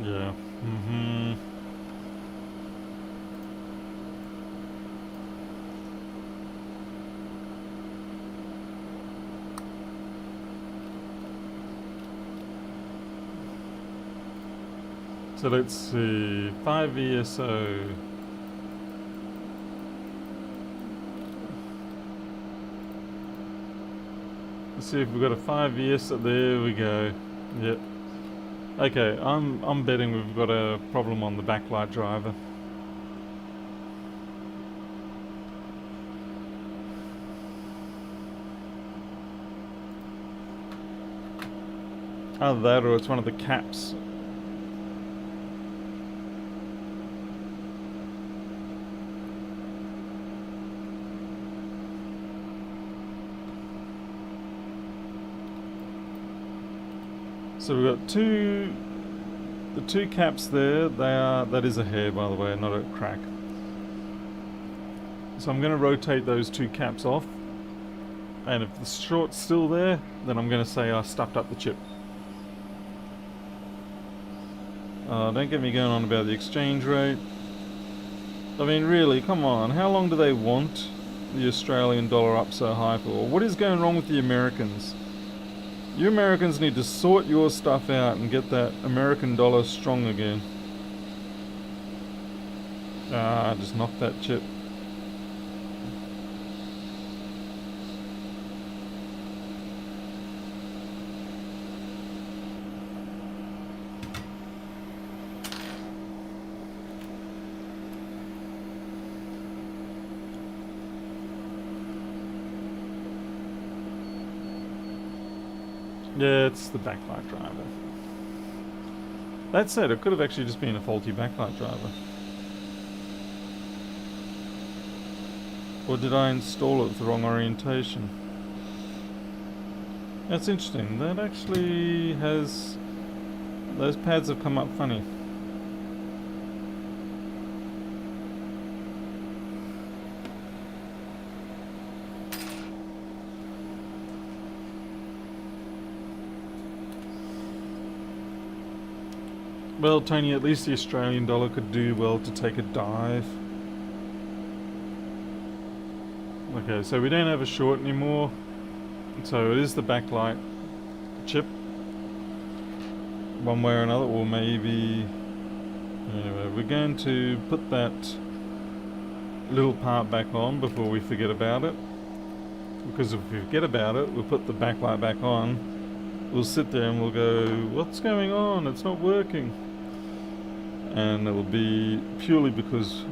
Yeah. Mm-hmm. So let's see, 5 ESO. Let's see if we've got a 5 ESO. There we go. Yep. Okay, I'm betting we've got a problem on the backlight driver. Either that or it's one of the caps. So we've got the two caps there. That is a hair, by the way, not a crack. So I'm going to rotate those two caps off, and if the short's still there, then I'm going to say I stuffed up the chip. Don't get me going on about the exchange rate. I mean, really, come on. How long do they want the Australian dollar up so high for? What is going wrong with the Americans? You Americans need to sort your stuff out and get that American dollar strong again. Ah, just knocked that chip. Yeah, it's the backlight driver. That said, it could have actually just been a faulty backlight driver. Or did I install it with the wrong orientation? That's interesting. That actually has... Those pads have come up funny. Well, Tony, at least the Australian dollar could do well to take a dive. Okay, so we don't have a short anymore. So it is the backlight chip. One way or another, or maybe... Anyway, we're going to put that little part back on before we forget about it. Because if we forget about it, we'll put the backlight back on. We'll sit there and we'll go, what's going on? It's not working. And it will be purely because,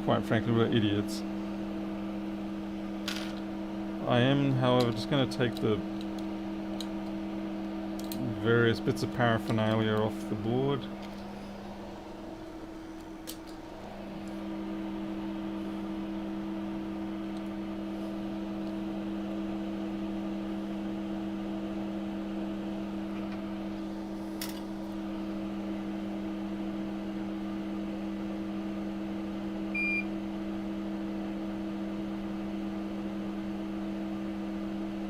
quite frankly, we're idiots. I am, however, just going to take the various bits of paraphernalia off the board.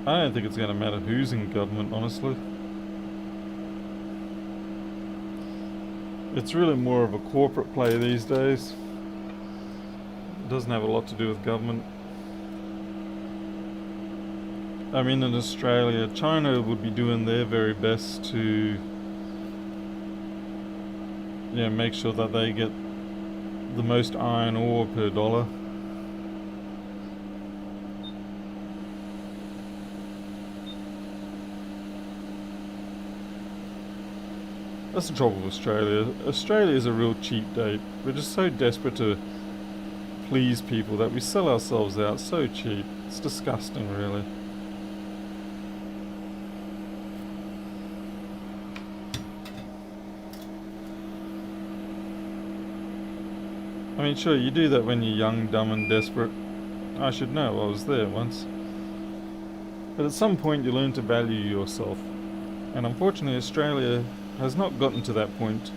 I don't think it's going to matter who's in government, honestly. It's really more of a corporate play these days. It doesn't have a lot to do with government. I mean, in Australia, China would be doing their very best to make sure that they get the most iron ore per dollar. That's the trouble with Australia. Australia is a real cheap date. We're just so desperate to please people that we sell ourselves out so cheap. It's disgusting, really. I mean, sure, you do that when you're young, dumb and desperate. I should know, I was there once. But at some point you learn to value yourself. And unfortunately Australia has not gotten to that point.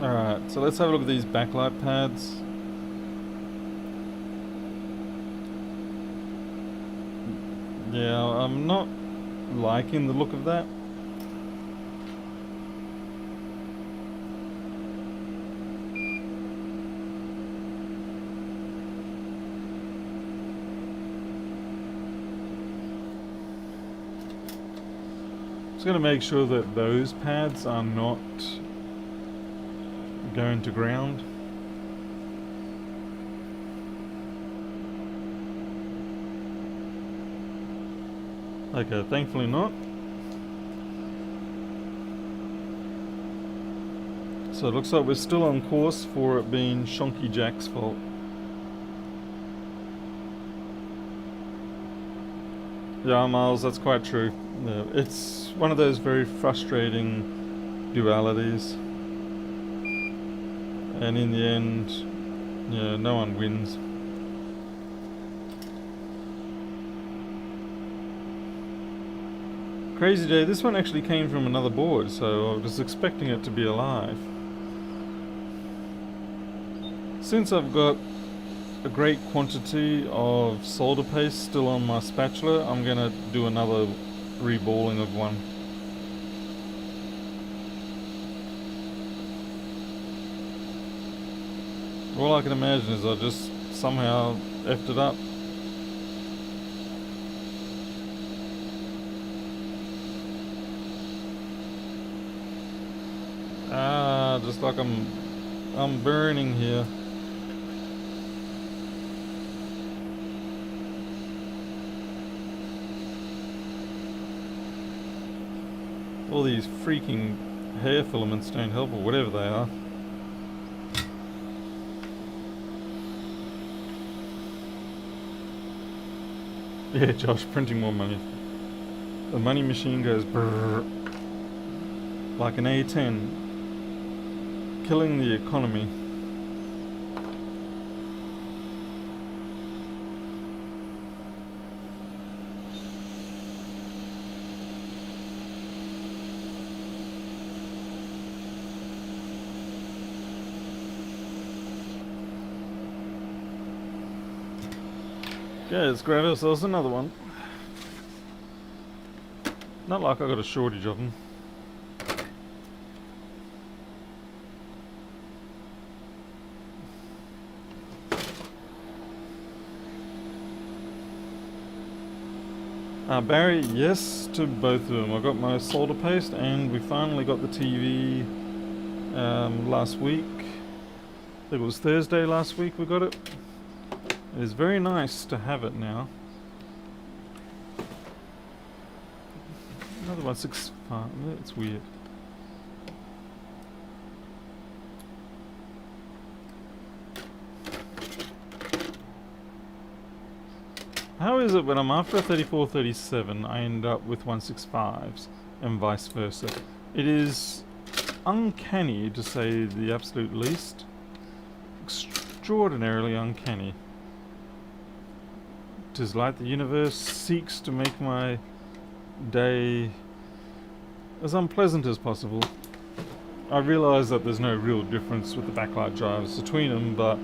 Alright, so let's have a look at these backlight pads. Yeah, I'm not liking the look of that. Just going to make sure that those pads are not going to ground. Okay, thankfully not. So it looks like we're still on course for it being Shonky Jack's fault. Yeah, Miles, that's quite true. Yeah, it's one of those very frustrating dualities. And in the end, yeah, no one wins. Crazy day, this one actually came from another board, so I was expecting it to be alive. Since I've got a great quantity of solder paste still on my spatula, I'm gonna do another reballing of one. All I can imagine is I just somehow effed it up. Just like I'm burning here. All these freaking hair filaments don't help, or whatever they are. Yeah, Josh, printing more money. The money machine goes brrr, like an A10, killing the economy. Okay, let's grab ourselves another one. Not like I got a shortage of them. Barry, yes to both of them. I got my solder paste and we finally got the TV last week. I think it was Thursday last week we got it. It is very nice to have it now. Another 165, it's weird. How is it when I'm after a 3437 I end up with 165s and vice versa? It is uncanny to say the absolute least. Extraordinarily uncanny. 'Tis like the universe seeks to make my day as unpleasant as possible. I realise that there's no real difference with the backlight drivers between them, but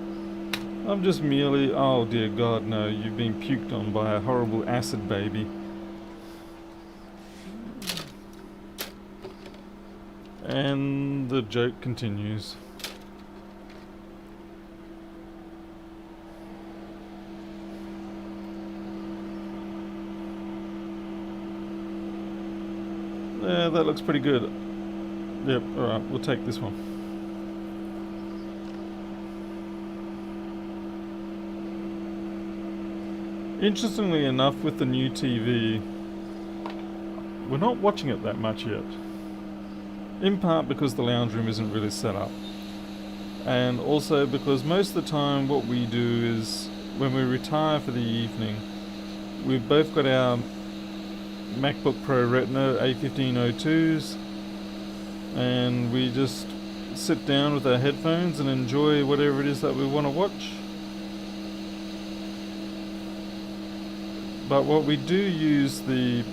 I'm just merely, oh dear God, no, you've been puked on by a horrible acid baby. And the joke continues. Yeah, that looks pretty good. Yep, alright, we'll take this one. Interestingly enough, with the new TV, we're not watching it that much yet. In part because the lounge room isn't really set up. And also because most of the time what we do is, when we retire for the evening, we've both got our Macbook Pro Retina A1502s, and we just sit down with our headphones and enjoy whatever it is that we want to watch. But what we do use the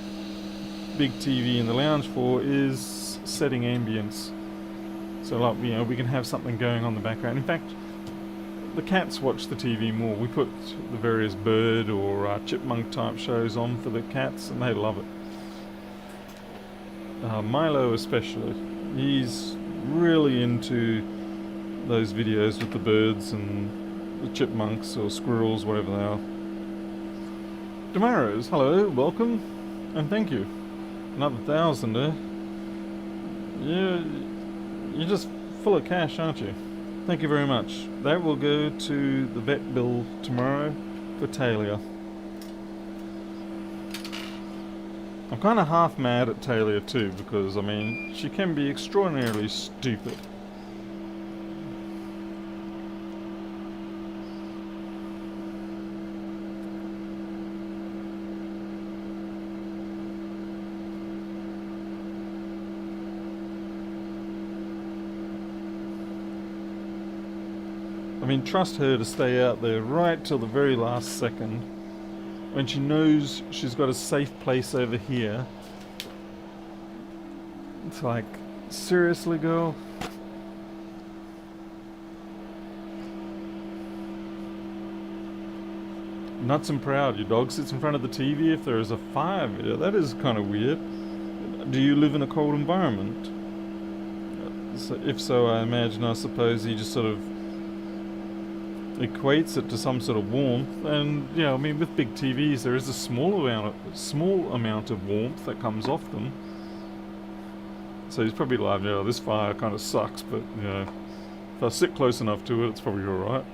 big TV in the lounge for is setting ambience. So like, you know, we can have something going on in the background. In fact, the cats watch the TV more. We put the various bird or chipmunk type shows on for the cats and they love it. Milo especially. He's really into those videos with the birds and the chipmunks or squirrels, whatever they are. Damaros, hello, welcome, and thank you. Another 1,000, eh? You're just full of cash, aren't you? Thank you very much. That will go to the vet bill tomorrow for Talia. I'm kind of half mad at Talia too, because, I mean, she can be extraordinarily stupid. I mean, trust her to stay out there right till the very last second, when she knows she's got a safe place over here. It's like, seriously, girl? Nuts and proud, your dog sits in front of the TV if there is a fire video. That is kind of weird. Do you live in a cold environment? So if so, I suppose he just sort of equates it to some sort of warmth. And yeah, I mean, with big TVs there is a small amount of warmth that comes off them. So he's probably like, yeah, this fire kind of sucks, but you know, if I sit close enough to it, it's probably alright.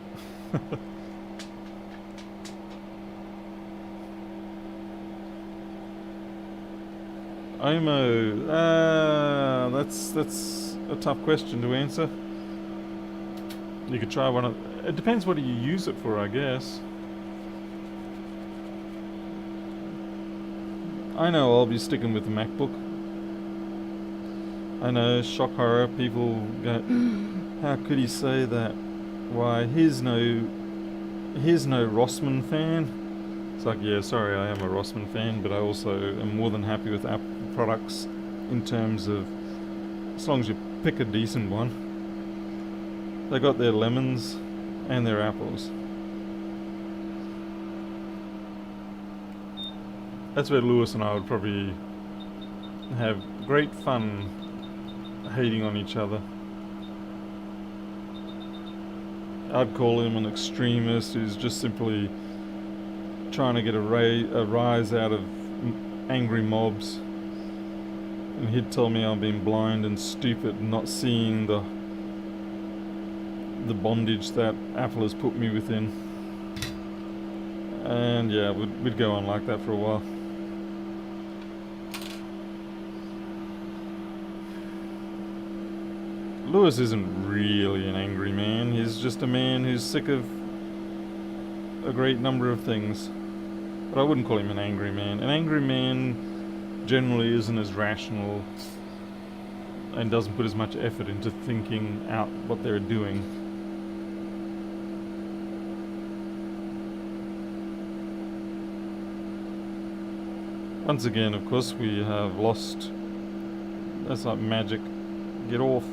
Omo, that's a tough question to answer. You could try one of. It depends what do you use it for, I guess. I know I'll be sticking with the MacBook. I know, shock horror, people go, how could he say that? Why, here's no Rossmann fan. It's like, yeah, sorry, I am a Rossmann fan, but I also am more than happy with Apple products in terms of, as long as you pick a decent one. They got their lemons and their apples. That's where Lewis and I would probably have great fun hating on each other. I'd call him an extremist who's just simply trying to get a rise out of angry mobs, and he'd tell me I'm being blind and stupid and not seeing the bondage that Apple has put me within. And yeah, we'd go on like that for a while. Lewis isn't really an angry man. He's just a man who's sick of a great number of things. But I wouldn't call him an angry man. An angry man generally isn't as rational and doesn't put as much effort into thinking out what they're doing. Once again, of course, we have lost. That's like magic. Get off.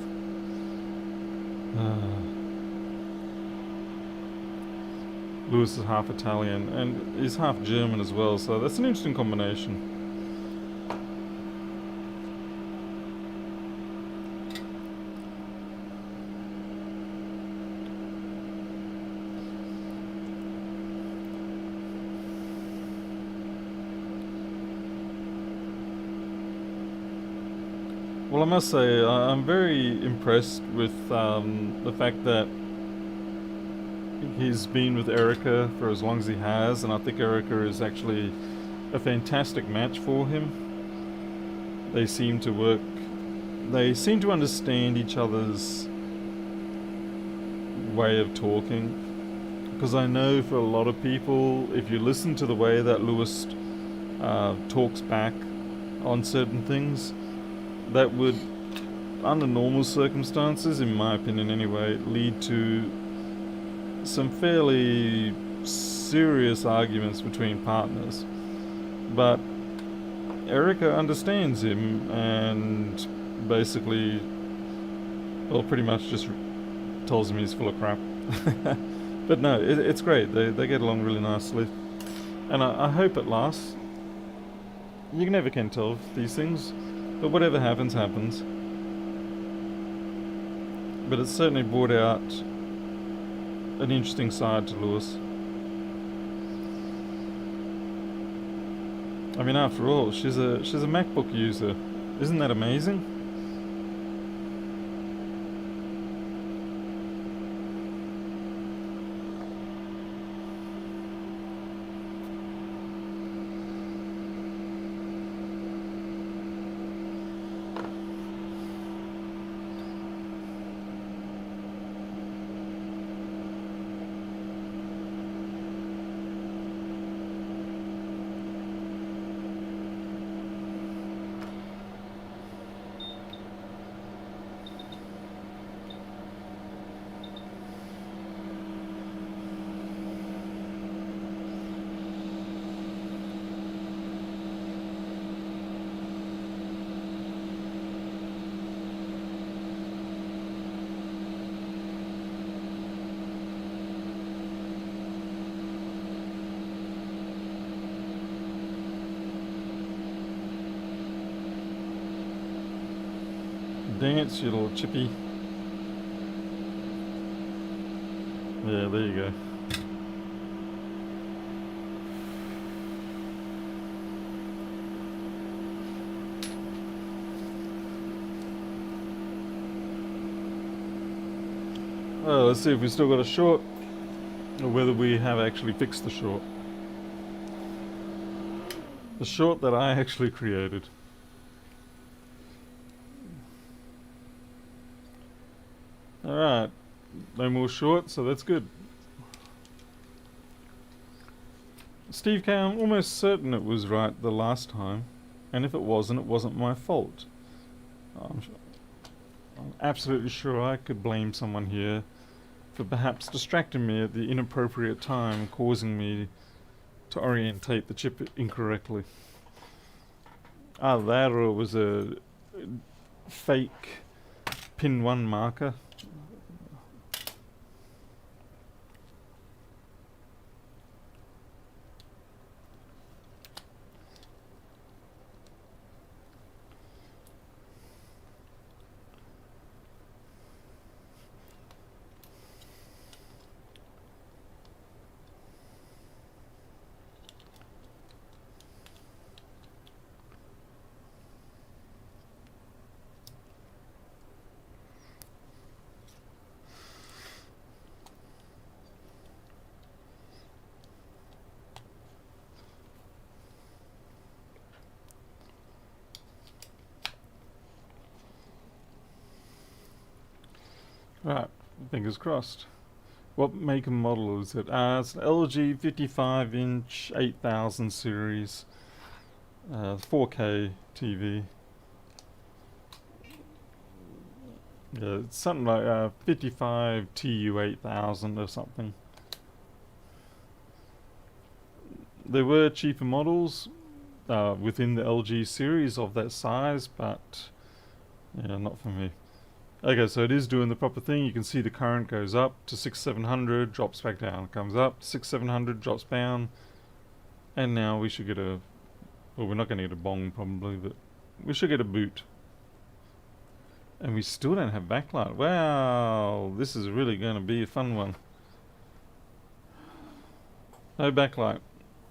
Lewis is half Italian and he's half German as well, so that's an interesting combination. Well, I must say, I'm very impressed with the fact that he's been with Erica for as long as he has, and I think Erica is actually a fantastic match for him. They seem to work, they seem to understand each other's way of talking. Because I know for a lot of people, if you listen to the way that Lewis talks back on certain things, that would, under normal circumstances, in my opinion anyway, lead to some fairly serious arguments between partners. But Erica understands him and basically, well, pretty much just tells him he's full of crap. But no, it's great. They get along really nicely. And I hope it lasts. You never can tell with these things. But whatever happens, happens. But it's certainly brought out an interesting side to Lewis. I mean, after all, she's a MacBook user. Isn't that amazing? Dance, you little chippy. Yeah, there you go. Well, let's see if we still got a short, or whether we have actually fixed the short. The short that I actually created. Alright, no more short, so that's good. Steve K, I'm almost certain it was right the last time, and if it wasn't my fault. I'm absolutely sure I could blame someone here for perhaps distracting me at the inappropriate time, causing me to orientate the chip incorrectly. Either that or it was a fake pin 1 marker. Right, fingers crossed. What make and model is it? It's an LG 55-inch 8000 series, 4K TV. Yeah, it's something like 55 TU 8000 or something. There were cheaper models within the LG series of that size, but yeah, not for me. Okay, so it is doing the proper thing. You can see the current goes up to 6700, drops back down, comes up, 6700, drops down, and now we should get a, well, we're not going to get a bong probably, but we should get a boot. And we still don't have backlight. Wow, this is really going to be a fun one. No backlight.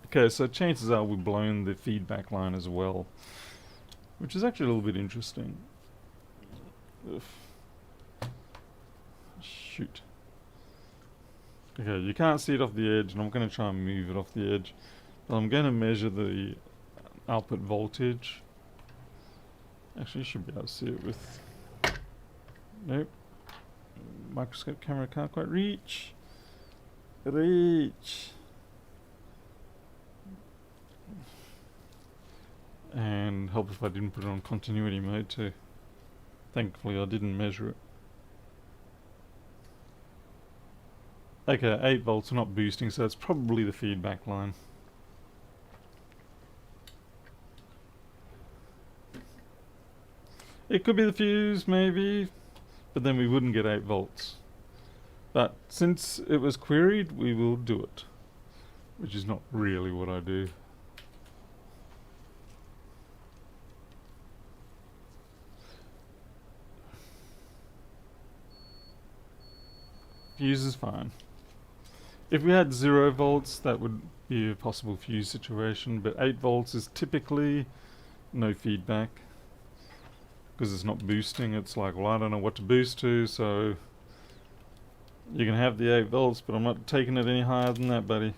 Okay, so chances are we've blown the feedback line as well, which is actually a little bit interesting. Ugh. Shoot. Okay, you can't see it off the edge, and I'm going to try and move it off the edge. But I'm going to measure the output voltage. Actually, you should be able to see it with... Nope. Microscope camera can't quite reach. And help if I didn't put it on continuity mode too. Thankfully I didn't measure it. Okay, 8 volts, we're not boosting, so that's probably the feedback line. It could be the fuse, maybe, but then we wouldn't get 8 volts. But since it was queried, we will do it. Which is not really what I do. Fuse is fine. If we had 0 volts, that would be a possible fuse situation, but 8 volts is typically no feedback. Because it's not boosting, it's like, well, I don't know what to boost to, so you can have the 8 volts, but I'm not taking it any higher than that, buddy.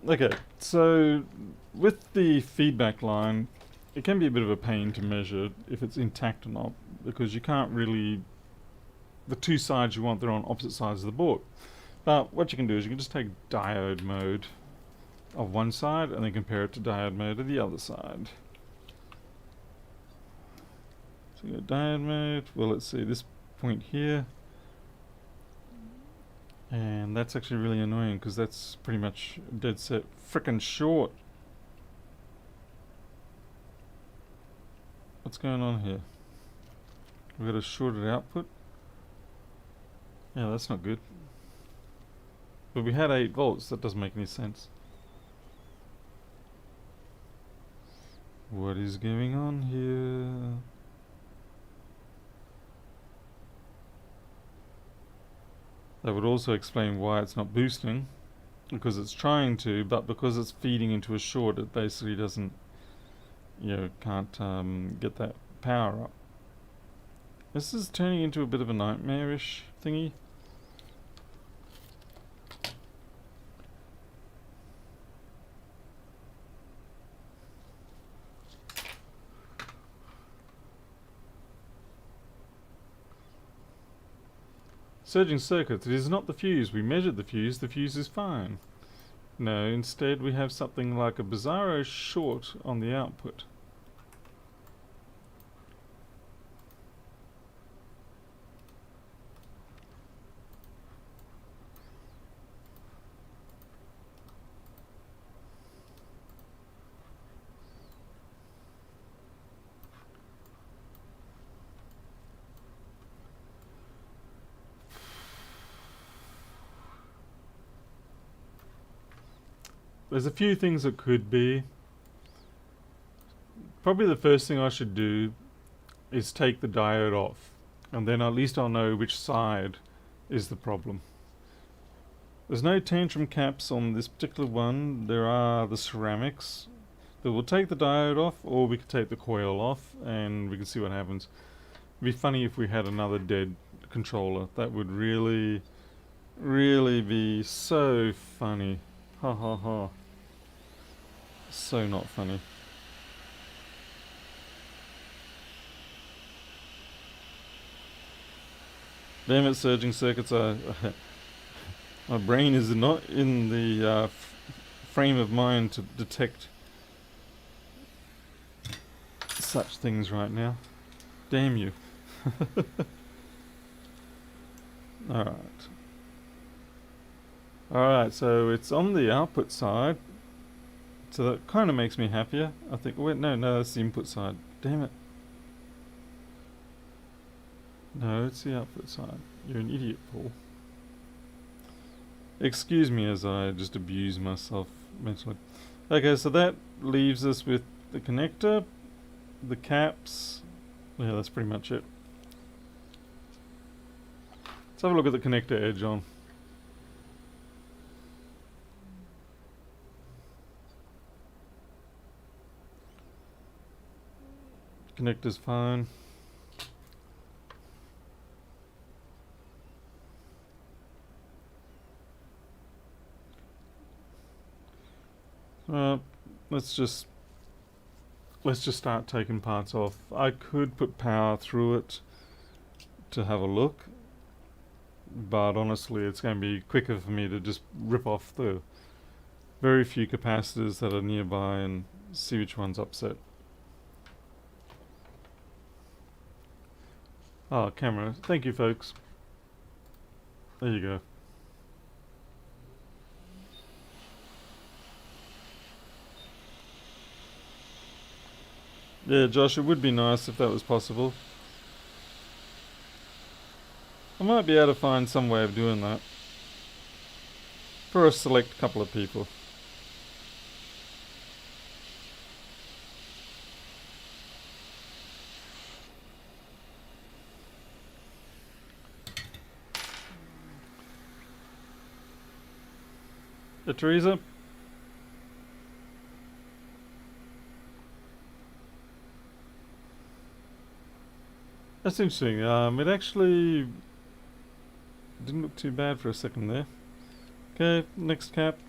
Okay, so with the feedback line, it can be a bit of a pain to measure if it's intact or not, because you can't really... The two sides you want, they're on opposite sides of the board. But what you can do is you can just take diode mode of one side and then compare it to diode mode of the other side. So you go diode mode, well, let's see, this point here. And that's actually really annoying because that's pretty much dead set frickin' short. What's going on here? We've got a shorted output. Yeah, that's not good. But we had 8 volts, that doesn't make any sense. What is going on here? That would also explain why it's not boosting, because it's trying to, but because it's feeding into a short, it basically doesn't, you know, can't get that power up. This is turning into a bit of a nightmarish thingy. Surging circuits, it is not the fuse. We measured the fuse is fine. No, instead we have something like a bizarro short on the output. There's a few things that could be. Probably the first thing I should do is take the diode off, and then at least I'll know which side is the problem. There's no tantrum caps on this particular one. There are the ceramics. That will take the diode off, or we could take the coil off and we can see what happens. It'd be funny if we had another dead controller. That would really really be so funny. Ha ha ha. So not funny. Damn it, surging circuits are... my brain is not in the frame of mind to detect such things right now. Damn you. Alright. Alright, so it's on the output side. So that kind of makes me happier. I think, wait, no, that's the input side. Damn it. No, it's the output side. You're an idiot, Paul. Excuse me as I just abuse myself mentally. Okay, so that leaves us with the connector, the caps. Yeah, that's pretty much it. Let's have a look at the connector edge on. Connector's fine. Let's just start taking parts off. I could put power through it to have a look, but honestly it's going to be quicker for me to just rip off the very few capacitors that are nearby and see which one's upset. Ah, camera. Thank you, folks. There you go. Yeah, Josh, it would be nice if that was possible. I might be able to find some way of doing that for a select couple of people. Teresa? That's interesting. It actually didn't look too bad for a second there. Okay, next cap.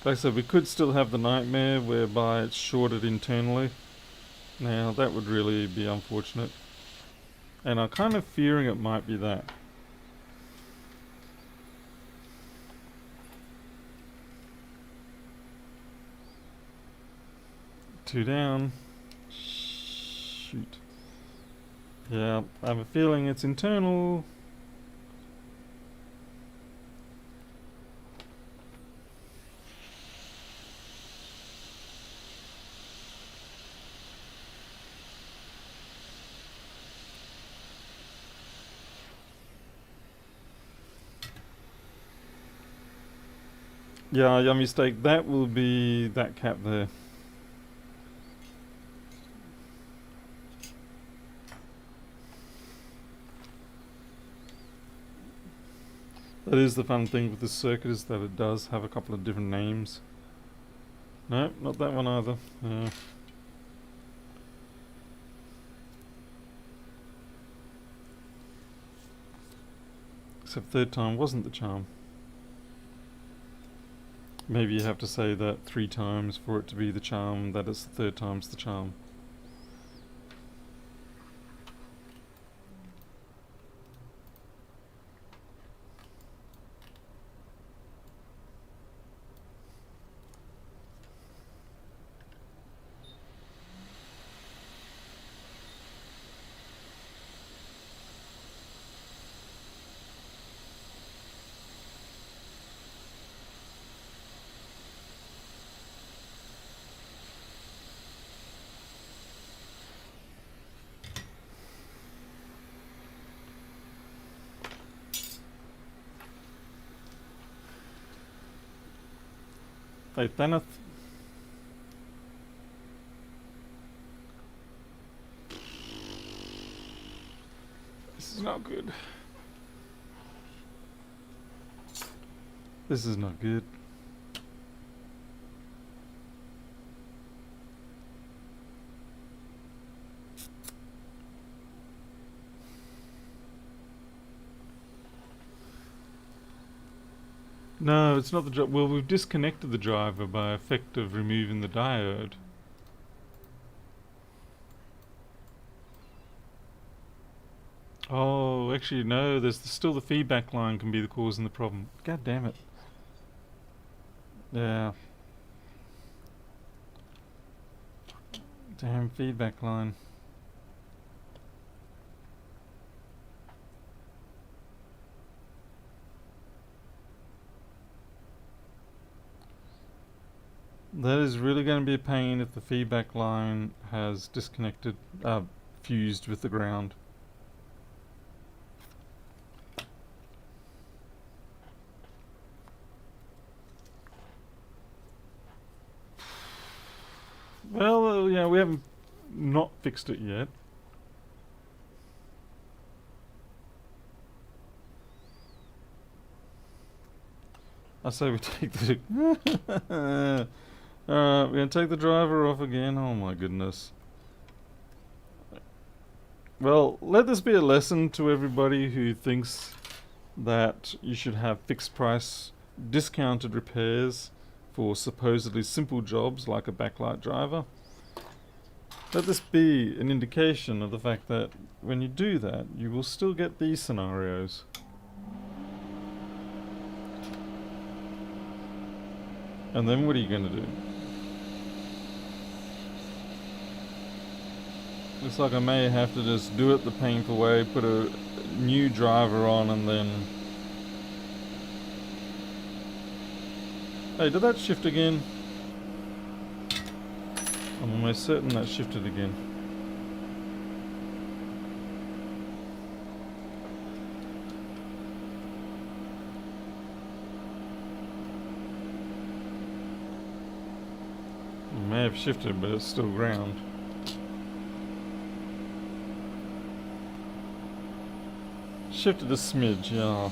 Like I said, we could still have the nightmare whereby it's shorted internally. Now, that would really be unfortunate. And I'm kind of fearing it might be that. Two down. Shoot. Yeah, I have a feeling it's internal. Yeah, your mistake. That will be that cap there. That is the fun thing with this circuit, is that it does have a couple of different names. No, not that one either. Except third time wasn't the charm. Maybe you have to say that 3 times for it to be the charm, that it's the third time's the charm. Hey, Thanos. This is not good. This is not good. No, it's not the driver. Well, we've disconnected the driver by effect of removing the diode. Oh, actually, no. Still the feedback line can be the cause in the problem. God damn it. Yeah. Damn feedback line. That is really going to be a pain if the feedback line has disconnected, fused with the ground. Well, yeah, we haven't not fixed it yet. I say we take the... Alright, we're going to take the driver off again. Oh my goodness. Well, let this be a lesson to everybody who thinks that you should have fixed price discounted repairs for supposedly simple jobs like a backlight driver. Let this be an indication of the fact that when you do that, you will still get these scenarios. And then what are you going to do? Looks like I may have to just do it the painful way, put a new driver on and then... Hey, did that shift again? I'm almost certain that shifted again. It may have shifted, but it's still ground. Shifted a smidge, yeah.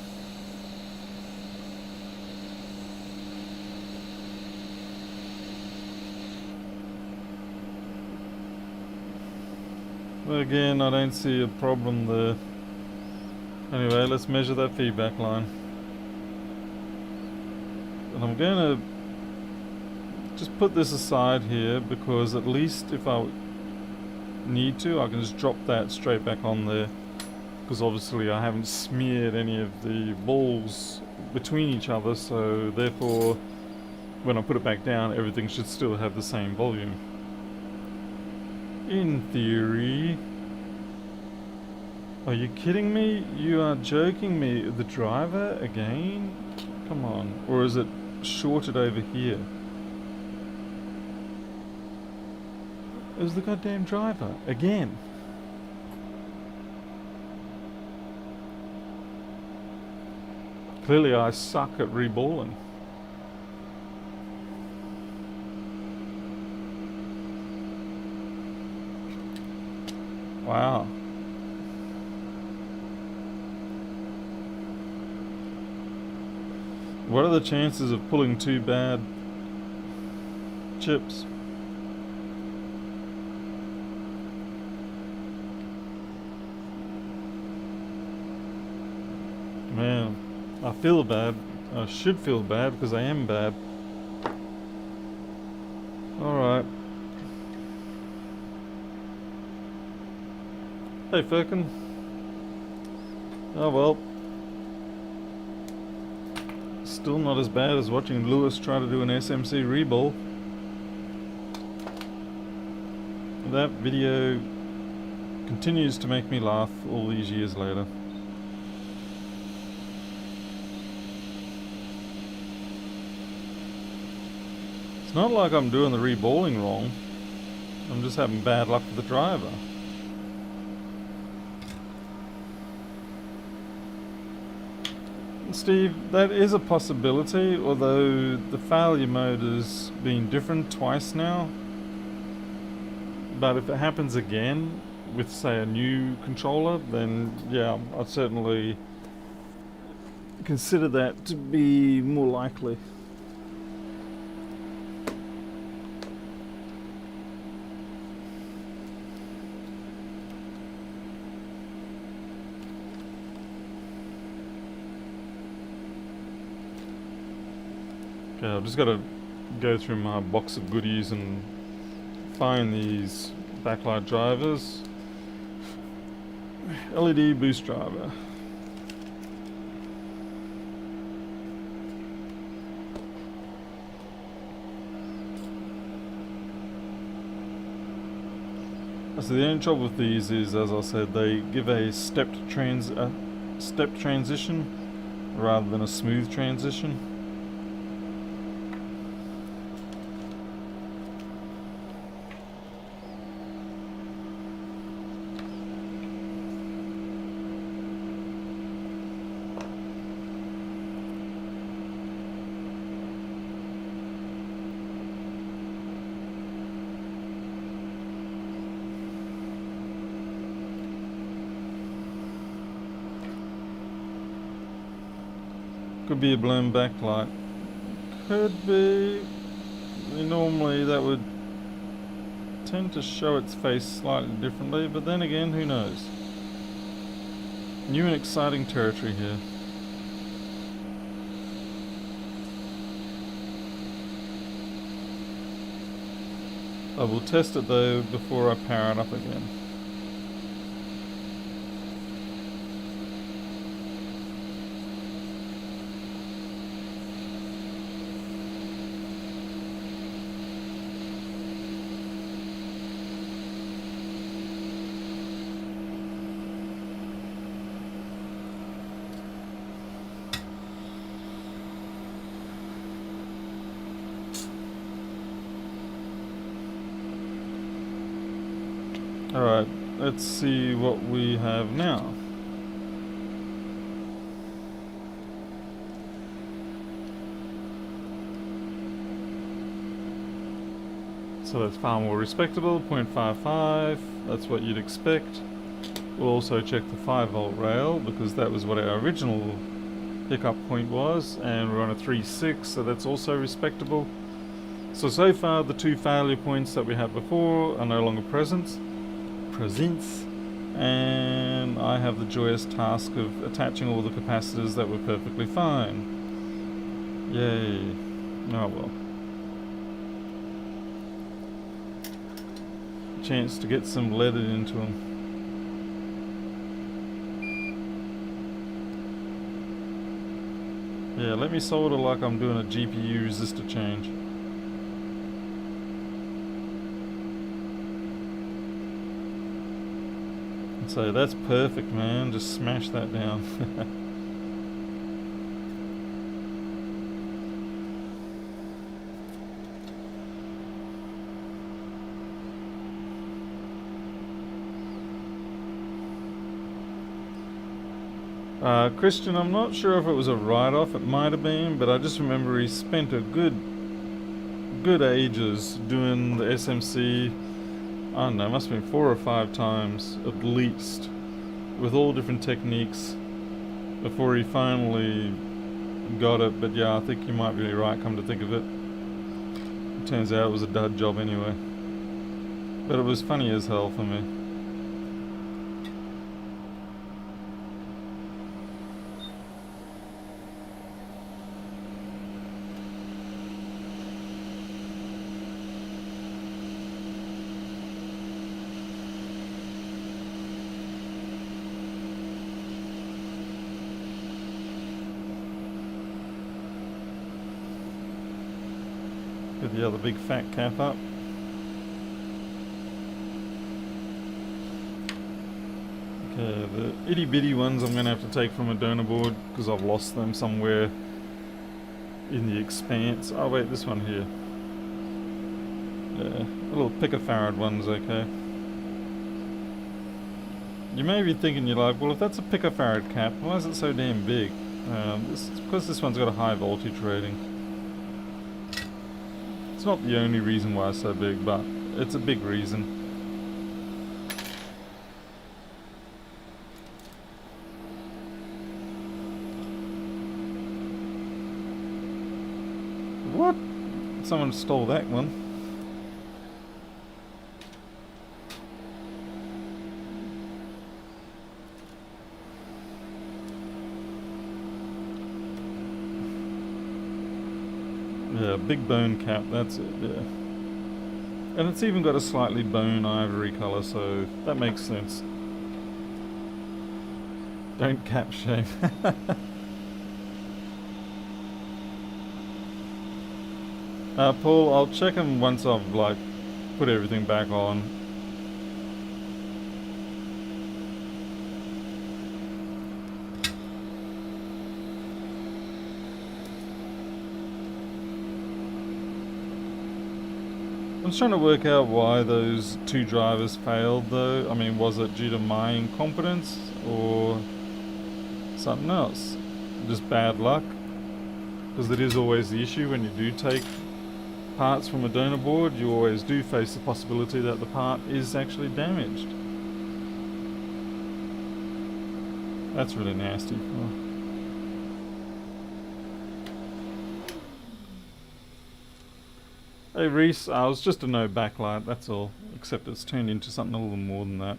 But again, I don't see a problem there. Anyway, let's measure that feedback line. And I'm going to just put this aside here, because at least if I need to, I can just drop that straight back on there. Because obviously I haven't smeared any of the balls between each other, so therefore when I put it back down, everything should still have the same volume. In theory. Are you kidding me? You are joking me. The driver again? Come on. Or is it shorted over here? It was the goddamn driver. Again. Clearly I suck at reballing. Wow. What are the chances of pulling two bad chips? Man, I feel bad. I should feel bad because I am bad. Alright. Hey Firkin. Oh well. Still not as bad as watching Lewis try to do an SMC reball. That video continues to make me laugh all these years later. It's not like I'm doing the reballing wrong. I'm just having bad luck with the driver. Steve, that is a possibility, although the failure mode has been different twice now. But if it happens again with, say, a new controller, then yeah, I'd certainly consider that to be more likely. Okay, I've just got to go through my box of goodies and find these backlight drivers. LED boost driver. So the only trouble with these is, as I said, they give a stepped transition rather than a smooth transition. Could be a blown backlight. Could be. Normally that would tend to show its face slightly differently, but then again, who knows? New and exciting territory here. I will test it though before I power it up again. Alright, let's see what we have now. So that's far more respectable, 0.55, that's what you'd expect. We'll also check the 5-volt rail because that was what our original hiccup point was, and we're on a 3.6, so that's also respectable. So far the two failure points that we had before are no longer present, and I have the joyous task of attaching all the capacitors that were perfectly fine. Yay. Oh well. Chance to get some leaded into them. Yeah, let me solder like I'm doing a GPU resistor change. So that's perfect, man. Just smash that down. Christian, I'm not sure if it was a write-off. It might have been, but I just remember he spent a good ages doing the SMC. I don't know, must have been 4 or 5 times at least, with all different techniques before he finally got it. But yeah, I think you might be right, come to think of it. It turns out it was a dud job anyway. But it was funny as hell for me. With the other big fat cap up. Okay, the itty bitty ones I'm going to have to take from a donor board because I've lost them somewhere in the expanse. Oh wait, this one here. Yeah, a little picofarad one's okay. You may be thinking, you're like, well, if that's a picofarad cap, why is it so damn big? It's because this one's got a high voltage rating. It's not the only reason why it's so big, but it's a big reason. What? Someone stole that one. Yeah, big bone cap, that's it, yeah. And it's even got a slightly bone ivory colour, so that makes sense. Don't cap shame. Paul, I'll check them once I've like put everything back on. I'm just trying to work out why those two drivers failed though. I mean, was it due to my incompetence or something else? Just bad luck? Because that is always the issue when you do take parts from a donor board, you always do face the possibility that the part is actually damaged. That's really nasty. Oh. Hey Reese, I was just a no backlight, that's all. Except it's turned into something a little more than that.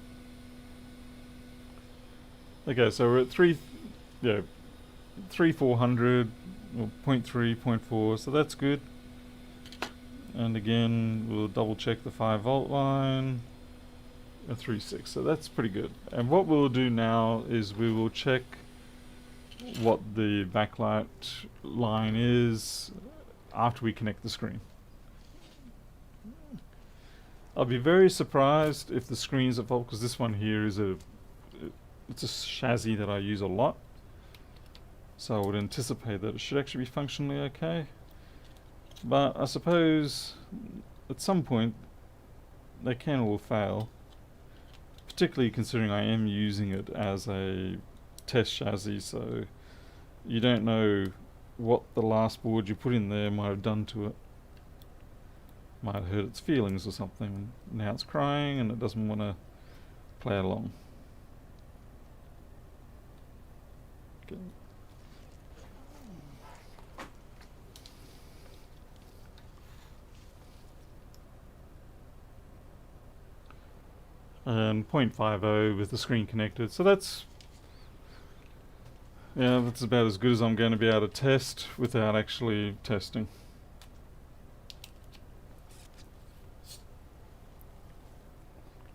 Okay, so we're at 3400 or 0.3, 0.4, so that's good. And again, we'll double check the 5 volt line. A 3.6, so that's pretty good. And what we'll do now is we will check what the backlight line is after we connect the screen. I'll be very surprised if the screen's at fault, because this one here is it's a chassis that I use a lot. So I would anticipate that it should actually be functionally okay. But I suppose at some point they can all fail. Particularly considering I am using it as a test chassis, so you don't know what the last board you put in there might have done to it. Might have hurt its feelings or something. Now it's crying and it doesn't want to play along. Okay. And 0.50 with the screen connected, so that's about as good as I'm going to be able to test without actually testing.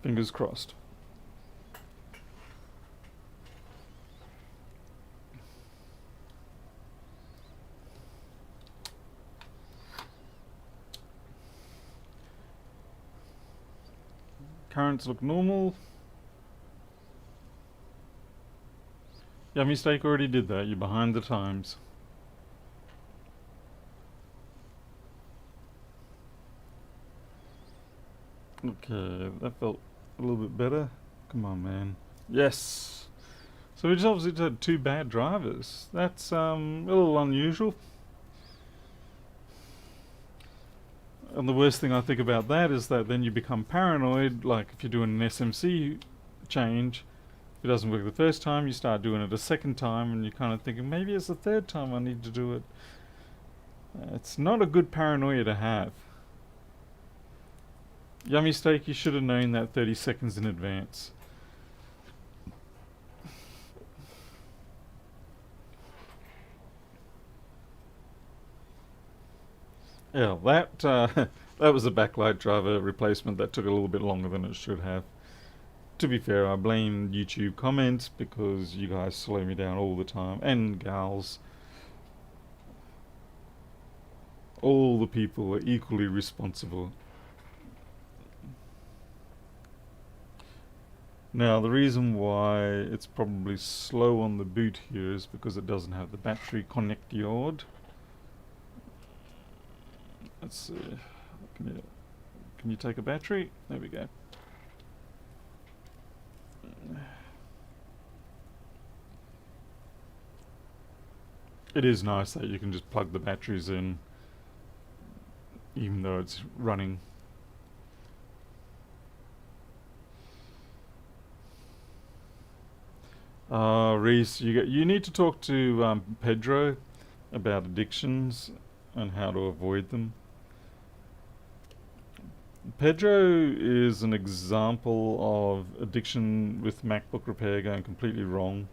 Fingers crossed. Currents look normal. Yummy Steak already did that. You're behind the times. Okay, that felt a little bit better. Come on, man. Yes. So we just obviously had two bad drivers. That's a little unusual. And the worst thing I think about that is that then you become paranoid. Like if you're doing an SMC change, if it doesn't work the first time, you start doing it a second time, and you're kind of thinking maybe it's the third time I need to do it. It's not a good paranoia to have. Yummy Steak, you should have known that 30 seconds in advance. Yeah, that was a backlight driver replacement that took a little bit longer than it should have. To be fair, I blame YouTube comments because you guys slow me down all the time, and gals. All the people are equally responsible. Now, the reason why it's probably slow on the boot here is because it doesn't have the battery connector. Let's see. Can you take a battery? There we go. It is nice that you can just plug the batteries in even though it's running. Reese, you need to talk to Pedro about addictions and how to avoid them. Pedro is an example of addiction with MacBook repair going completely wrong.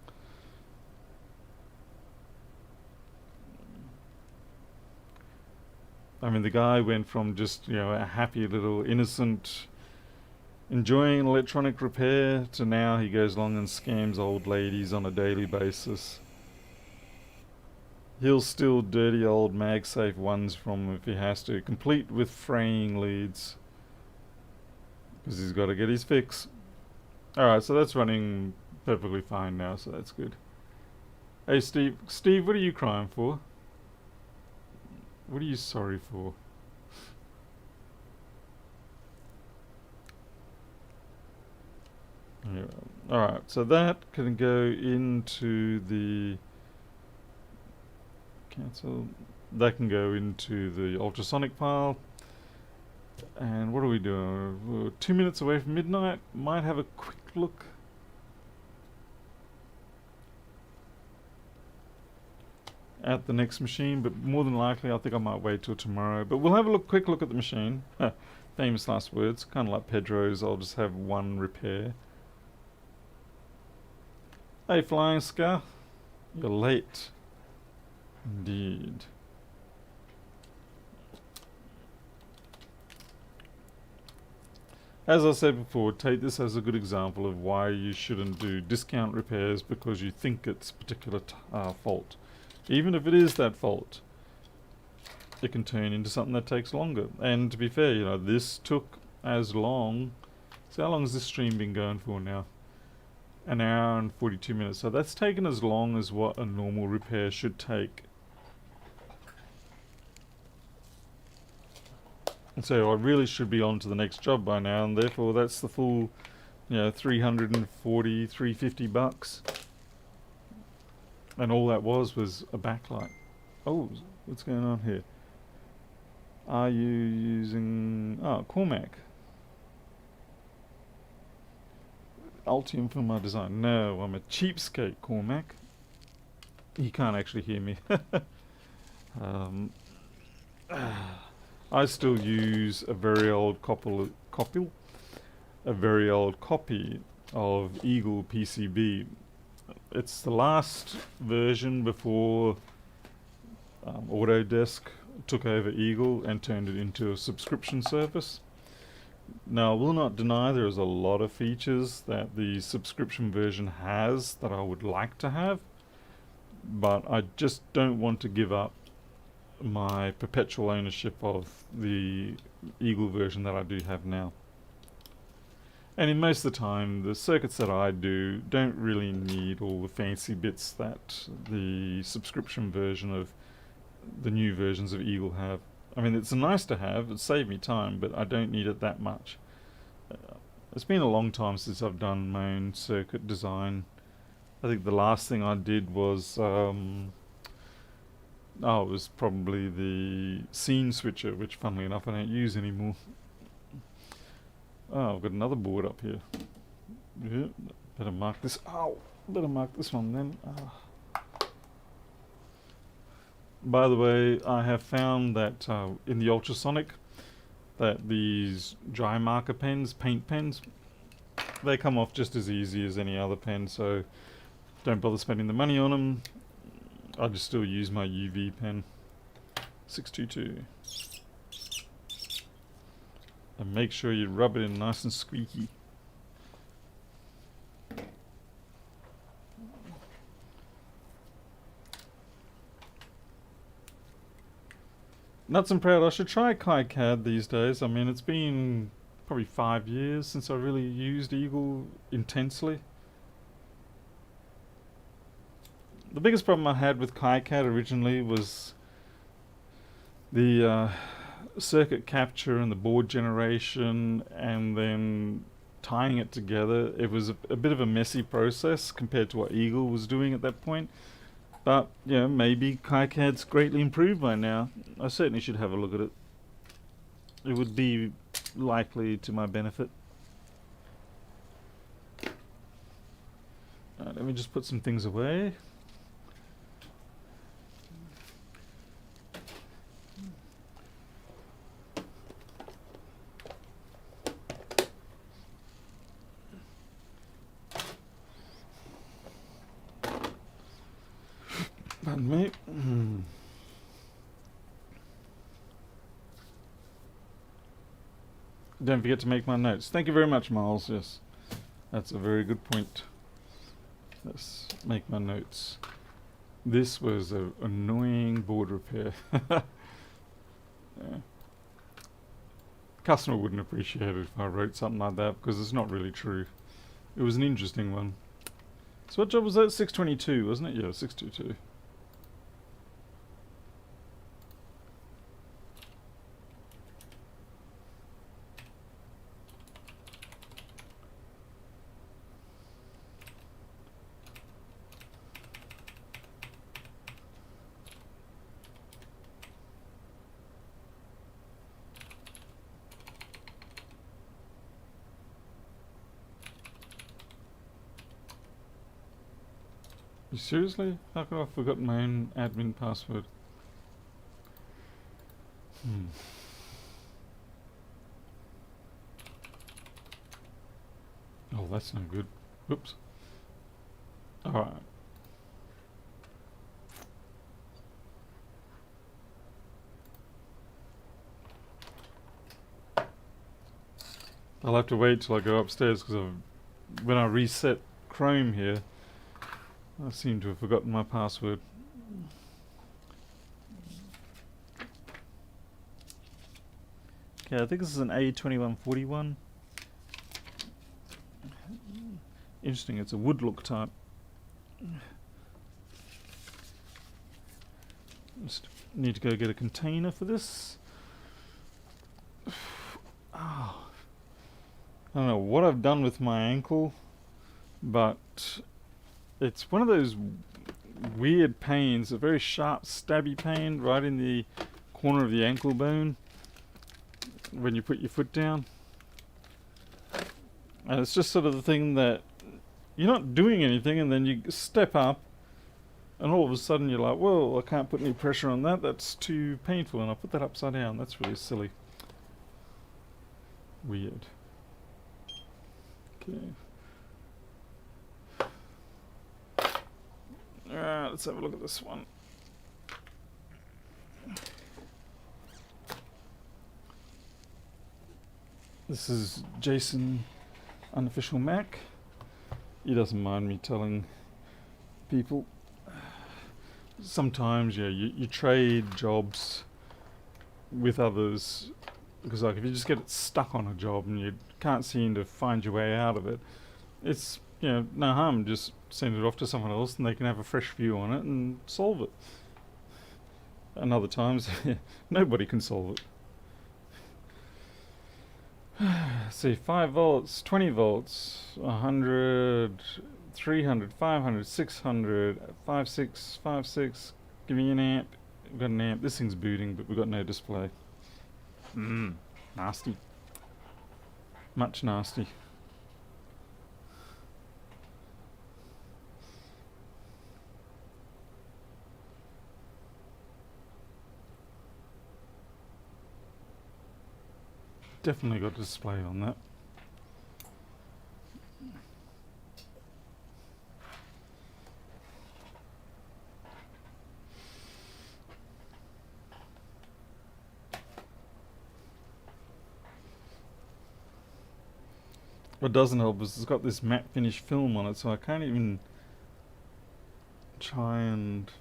I mean, the guy went from just, a happy little innocent enjoying electronic repair to now he goes along and scams old ladies on a daily basis. He'll steal dirty old MagSafe ones from them if he has to, complete with fraying leads, because he's got to get his fix. Alright, so that's running perfectly fine now, so that's good. Hey Steve, what are you crying for? What are you sorry for? Yeah. Alright, so that can go into the cancel. That can go into the ultrasonic file. And what are we doing? We're 2 minutes away from midnight. Might have a quick look. At the next machine, but more than likely I think I might wait till tomorrow. But we'll have a quick look at the machine. Famous last words, kind of like Pedro's. I'll just have one repair. Hey Flying Scar, you're late. Indeed. As I said before, take this as a good example of why you shouldn't do discount repairs because you think it's a particular fault. Even if it is that fault, it can turn into something that takes longer. And to be fair, this took as long. So how long has this stream been going for now? An hour and 42 minutes. So that's taken as long as what a normal repair should take. And so I really should be on to the next job by now, and therefore that's the full, 340, 350 bucks. And all that was a backlight. Oh, what's going on here? Are you using... Oh, Cormac. Altium for my design. No, I'm a cheapskate, Cormac. He can't actually hear me. I still use a very old copy of Eagle PCB. It's the last version before Autodesk took over Eagle and turned it into a subscription service. Now, I will not deny there is a lot of features that the subscription version has that I would like to have, but I just don't want to give up my perpetual ownership of the Eagle version that I do have now. And in most of the time, the circuits that I do don't really need all the fancy bits that the subscription version of the new versions of Eagle have. I mean, it's nice to have, it saved me time, but I don't need it that much. It's been a long time since I've done my own circuit design. I think the last thing I did was, it was probably the scene switcher, which funnily enough I don't use anymore. Oh, I've got another board up here. Yeah, better mark this. Ow! Better mark this one then. By the way, I have found that in the ultrasonic, that these dry marker pens, paint pens, they come off just as easy as any other pen, so don't bother spending the money on them. I just still use my UV pen, 622. And make sure you rub it in nice and squeaky. Nuts and proud, I should try KiCad these days. I mean, it's been probably 5 years since I really used Eagle intensely. The biggest problem I had with KiCad originally was the circuit capture and the board generation, and then tying it together. It was a bit of a messy process compared to what Eagle was doing at that point. But, maybe KiCad's greatly improved by now. I certainly should have a look at it. It would be likely to my benefit. Let me just put some things away. Pardon me. Don't forget to make my notes. Thank you very much, Miles. Yes, that's a very good point. Let's make my notes. This was an annoying board repair. Yeah. Customer wouldn't appreciate it if I wrote something like that because it's not really true. It was an interesting one. So what job was that? 622, wasn't it? Yeah, 622. You seriously? How could I have forgotten my own admin password? Oh, that's no good. Whoops. Alright. I'll have to wait till I go upstairs because when I reset Chrome here, I seem to have forgotten my password. Okay, I think this is an A2141. Interesting, it's a wood look type. Just need to go get a container for this. Oh, I don't know what I've done with my ankle, but it's one of those weird pains, a very sharp, stabby pain right in the corner of the ankle bone when you put your foot down. And it's just sort of the thing that you're not doing anything and then you step up and all of a sudden you're like, well, I can't put any pressure on that, that's too painful, and I put that upside down. That's really silly. Weird. Okay. Alright, let's have a look at this one. This is Jason, unofficial Mac. He doesn't mind me telling people. Sometimes, yeah, you trade jobs with others because, like, if you just get stuck on a job and you can't seem to find your way out of it, it's, you know, no harm. Just send it off to someone else and they can have a fresh view on it and solve it. And other times, nobody can solve it. See, 5 volts, 20 volts, 100, 300, 500, 600, 56, 56. Give me an amp. We've got an amp. This thing's booting, but we've got no display. Nasty. Much nasty. Definitely got display on that. What doesn't help is it's got this matte finish film on it, so I can't even try and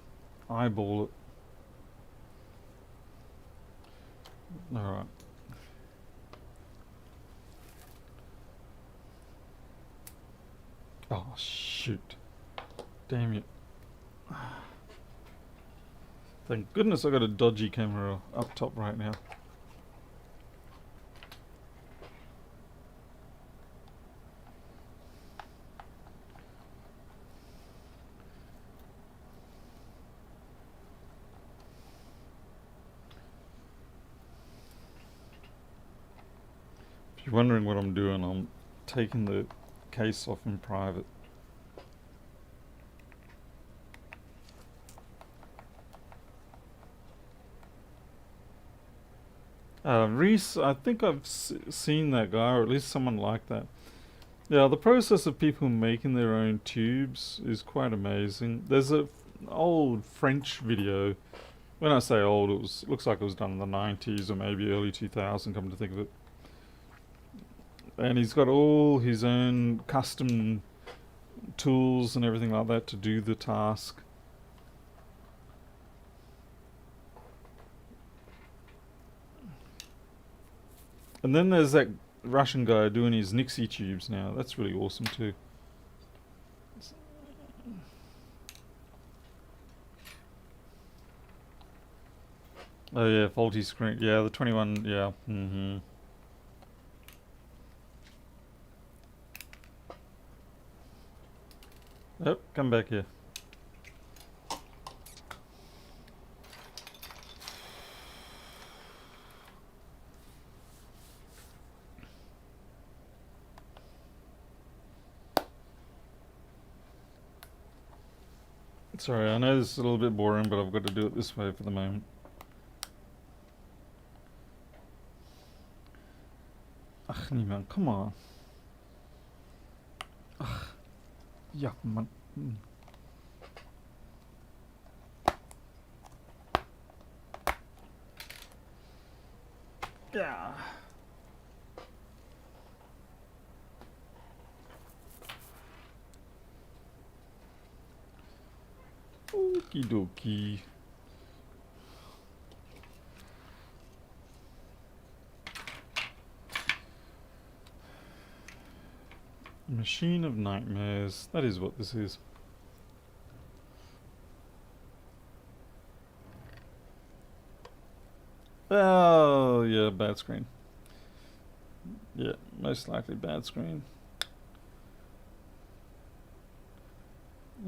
eyeball it. Alright. Oh, shoot. Damn it. Thank goodness I got a dodgy camera up top right now. If you're wondering what I'm doing, I'm taking the case off in private. Reese, I think I've seen that guy, or at least someone like that. Yeah, the process of people making their own tubes is quite amazing. There's a old French video. When I say old, looks like it was done in the 90s or maybe early 2000, come to think of it. And he's got all his own custom tools and everything like that to do the task. And then there's that Russian guy doing his Nixie tubes now. That's really awesome too. Oh yeah, faulty screen. Yeah, the 21. Yeah. Oh, come back here. Sorry, I know this is a little bit boring, but I've got to do it this way for the moment. Ach, niemand, come on. Ach, ja, man. Yeah. Okie dokie. Machine of nightmares. That is what this is. Oh, yeah, bad screen. Yeah, most likely bad screen.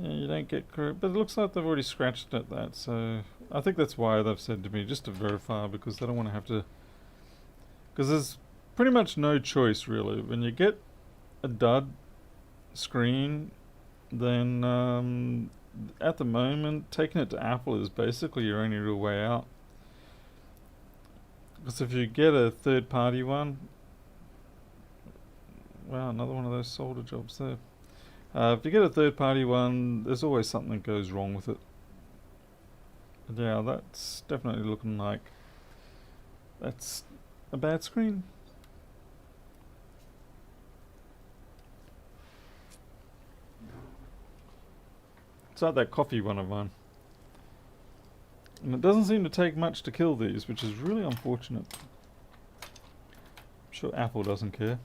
Yeah, you don't get correct, but it looks like they've already scratched at that, so I think that's why they've said to me just to verify, because they don't want to have to. Because there's pretty much no choice really. When you get a dud screen, then at the moment taking it to Apple is basically your only real way out. Because if you get a third-party one, wow, another one of those solder jobs there. If you get a third-party one, there's always something that goes wrong with it. But yeah, that's definitely looking like that's a bad screen. It's like that coffee one of mine. And it doesn't seem to take much to kill these, which is really unfortunate. I'm sure Apple doesn't care.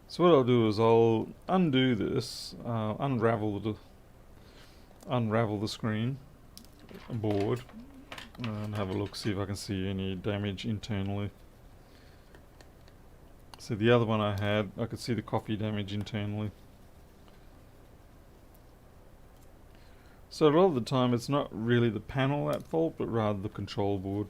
So what I'll do is I'll undo this, unravel the screen board, and have a look, see if I can see any damage internally. So the other one I had, I could see the coffee damage internally. So a lot of the time it's not really the panel at fault, but rather the control board.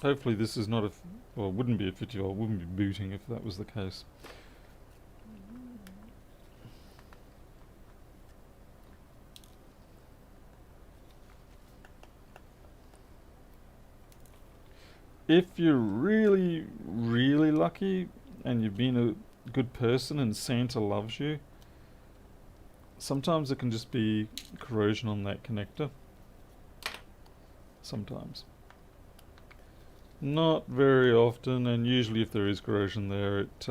Hopefully this is not well, it wouldn't be a 50-volt, wouldn't be booting if that was the case. If you're really, really lucky and you've been a good person and Santa loves you, sometimes it can just be corrosion on that connector. Sometimes. Not very often, and usually if there is corrosion there, it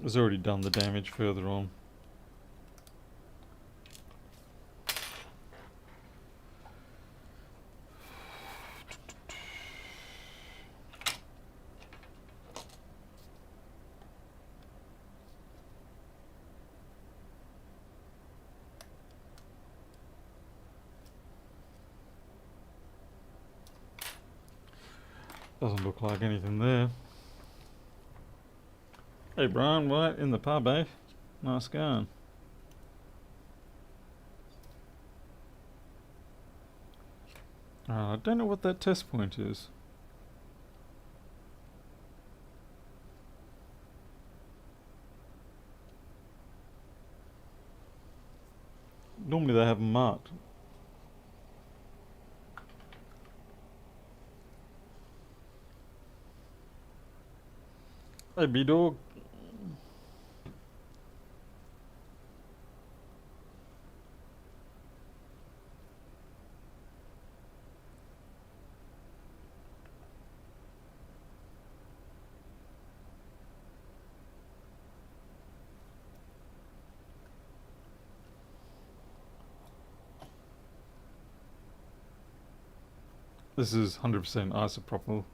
has already done the damage further on. Doesn't look like anything there. Hey Brian, what in the pub, eh? Nice going. I don't know what that test point is. Normally they have them marked. Hey, B-Dog. This is 100% isopropyl.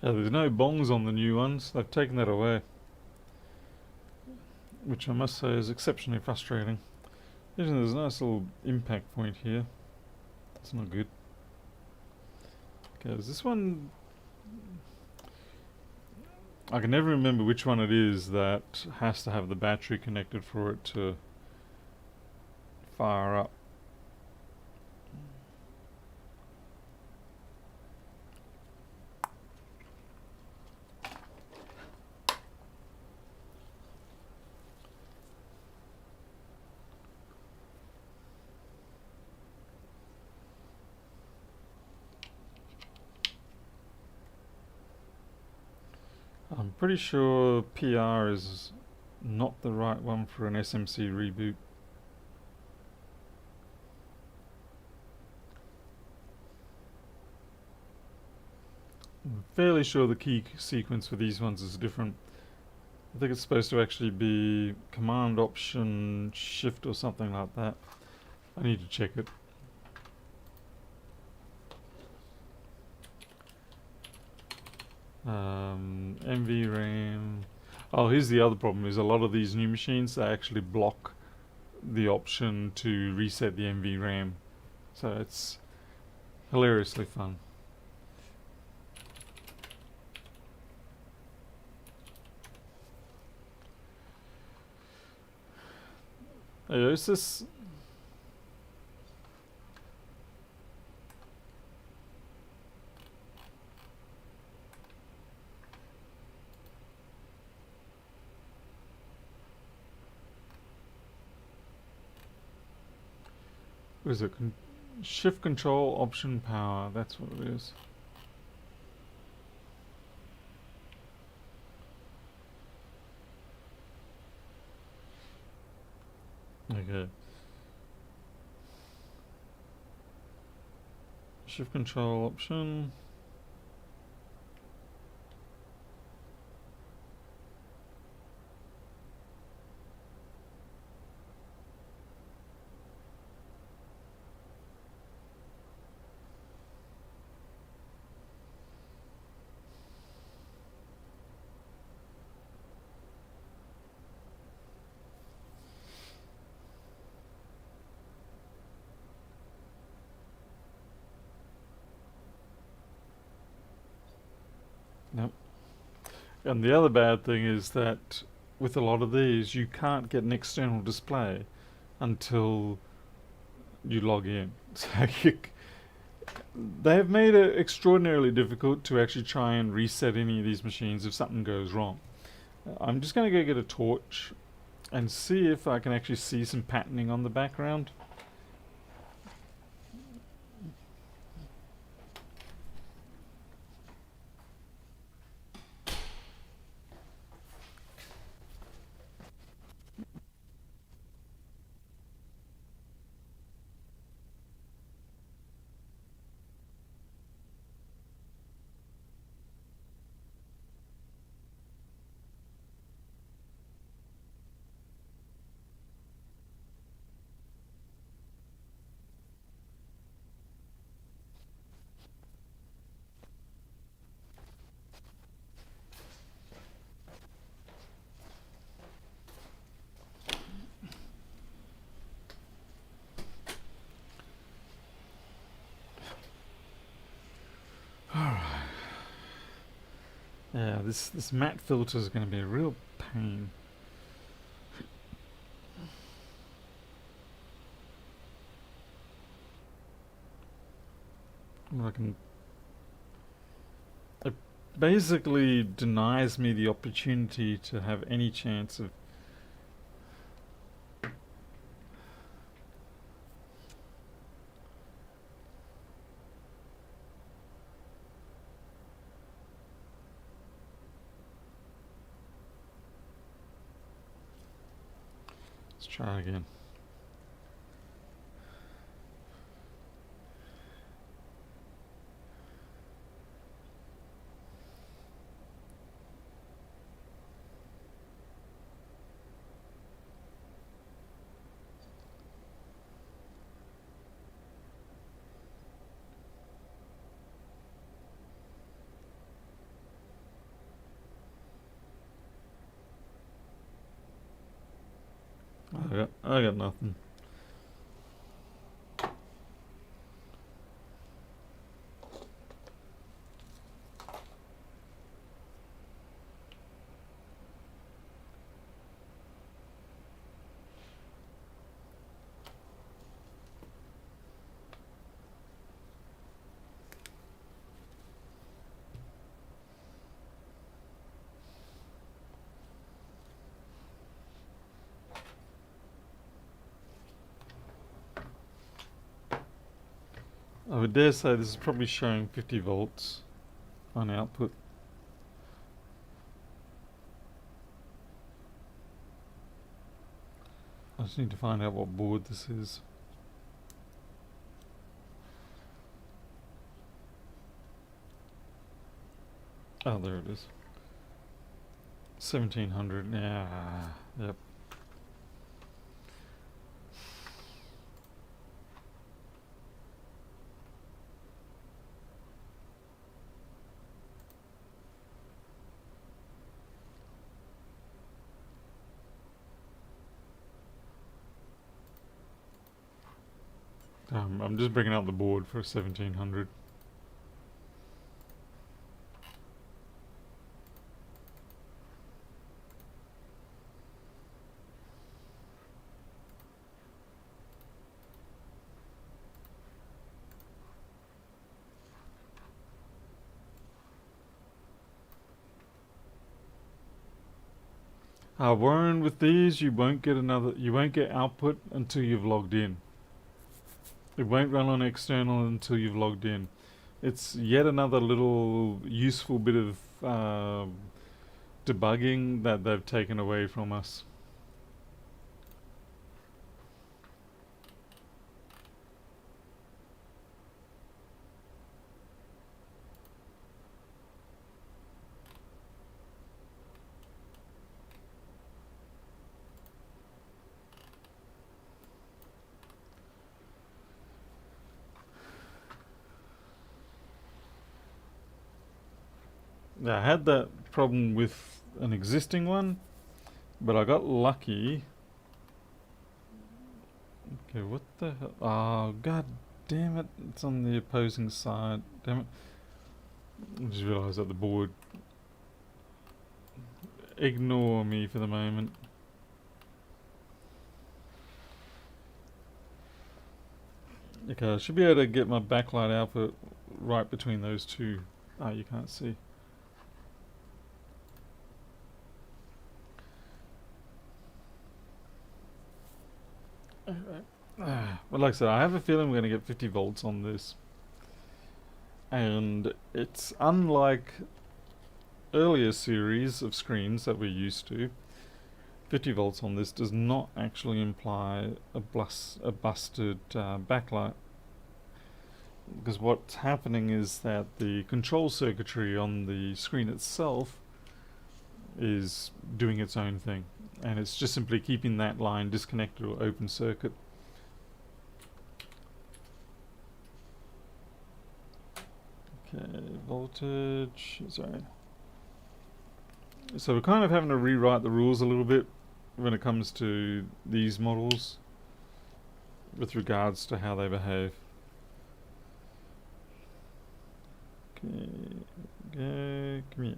Yeah, there's no bongs on the new ones. They've taken that away, which I must say is exceptionally frustrating. Even there's a nice little impact point here. That's not good. Okay, is this one... I can never remember which one it is that has to have the battery connected for it to fire up. I'm pretty sure PR is not the right one for an SMC reboot. I'm fairly sure the key sequence for these ones is different. I think it's supposed to actually be Command Option Shift or something like that. I need to check it. NVRAM. Oh, here's the other problem: is a lot of these new machines, they actually block the option to reset the NVRAM, so it's hilariously fun. Is this... what is it? Shift Control Option Power. That's what it is. Okay. Shift Control Option. And the other bad thing is that with a lot of these, you can't get an external display until you log in. So they have made it extraordinarily difficult to actually try and reset any of these machines if something goes wrong. I'm just going to go get a torch and see if I can actually see some patterning on the background. Yeah, this matte filter is going to be a real pain. I can. It basically denies me the opportunity to have any chance of. Let's try again. I got nothing. I would dare say this is probably showing 50 volts on output. I just need to find out what board this is. Oh, there it is. 1700. Yeah. Yep. I'm just bringing up the board for 1700. Warren, with these you won't get output until you've logged in. It won't run on external until you've logged in. It's yet another little useful bit of debugging that they've taken away from us. Yeah, I had that problem with an existing one, but I got lucky. Okay, what the hell? Oh, god damn it. It's on the opposing side. Damn it. I just realised that the board... ignore me for the moment. Okay, I should be able to get my backlight output right between those two. Ah, you can't see. But like I said, I have a feeling we're going to get 50 volts on this. And it's unlike earlier series of screens that we're used to. 50 volts on this does not actually imply a busted backlight. Because what's happening is that the control circuitry on the screen itself is doing its own thing. And it's just simply keeping that line disconnected or open circuit. Okay, voltage, sorry. So we're kind of having to rewrite the rules a little bit when it comes to these models with regards to how they behave. Okay, go, come here.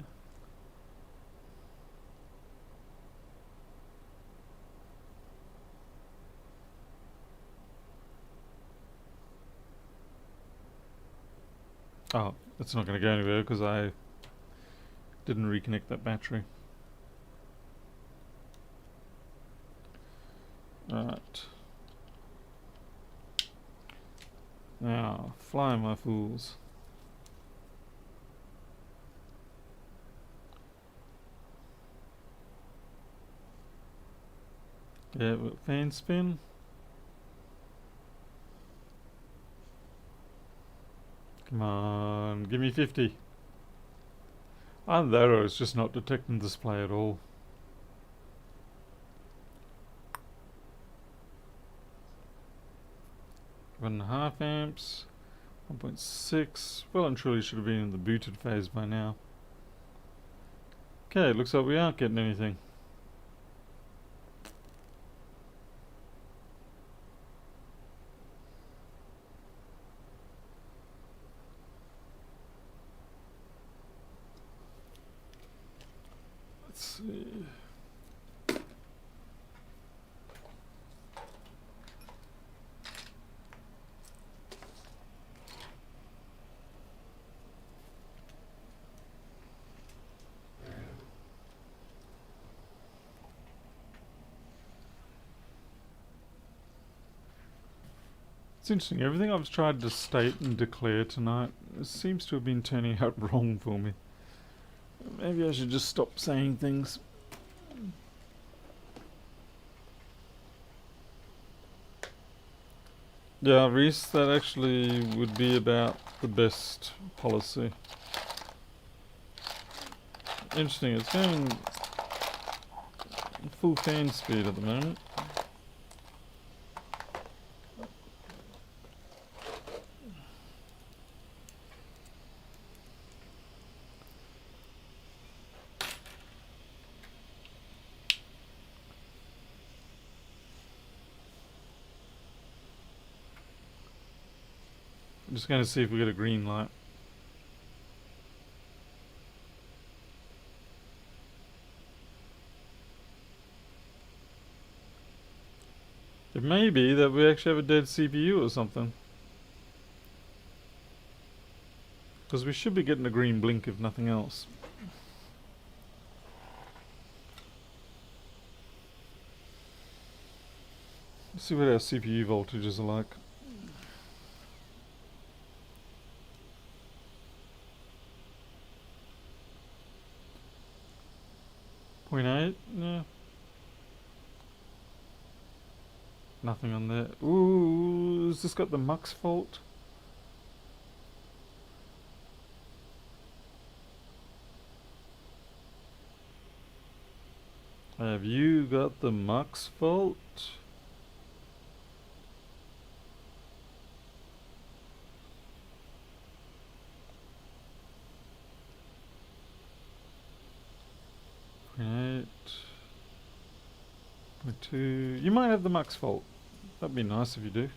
Oh, it's not going to go anywhere because I didn't reconnect that battery. Right. Now, fly my fools. Yeah, fan spin. Come on, give me 50. Either that or it's just not detecting the display at all. One and a half amps, 1.6. Well and truly should have been in the booted phase by now. Okay, looks like we aren't getting anything. Let's see. It's interesting, everything I've tried to state and declare tonight seems to have been turning out wrong for me. Maybe I should just stop saying things. Yeah, Reese, that actually would be about the best policy. Interesting, it's going full fan speed at the moment. I'm just going to see if we get a green light. It may be that we actually have a dead CPU or something. Because we should be getting a green blink if nothing else. Let's see what our CPU voltages are like. 0.8? No. Nothing on there. Ooh, has this got the mux fault? Have you got the mux fault? Right. 0.2. You might have the mux fault. That'd be nice if you do.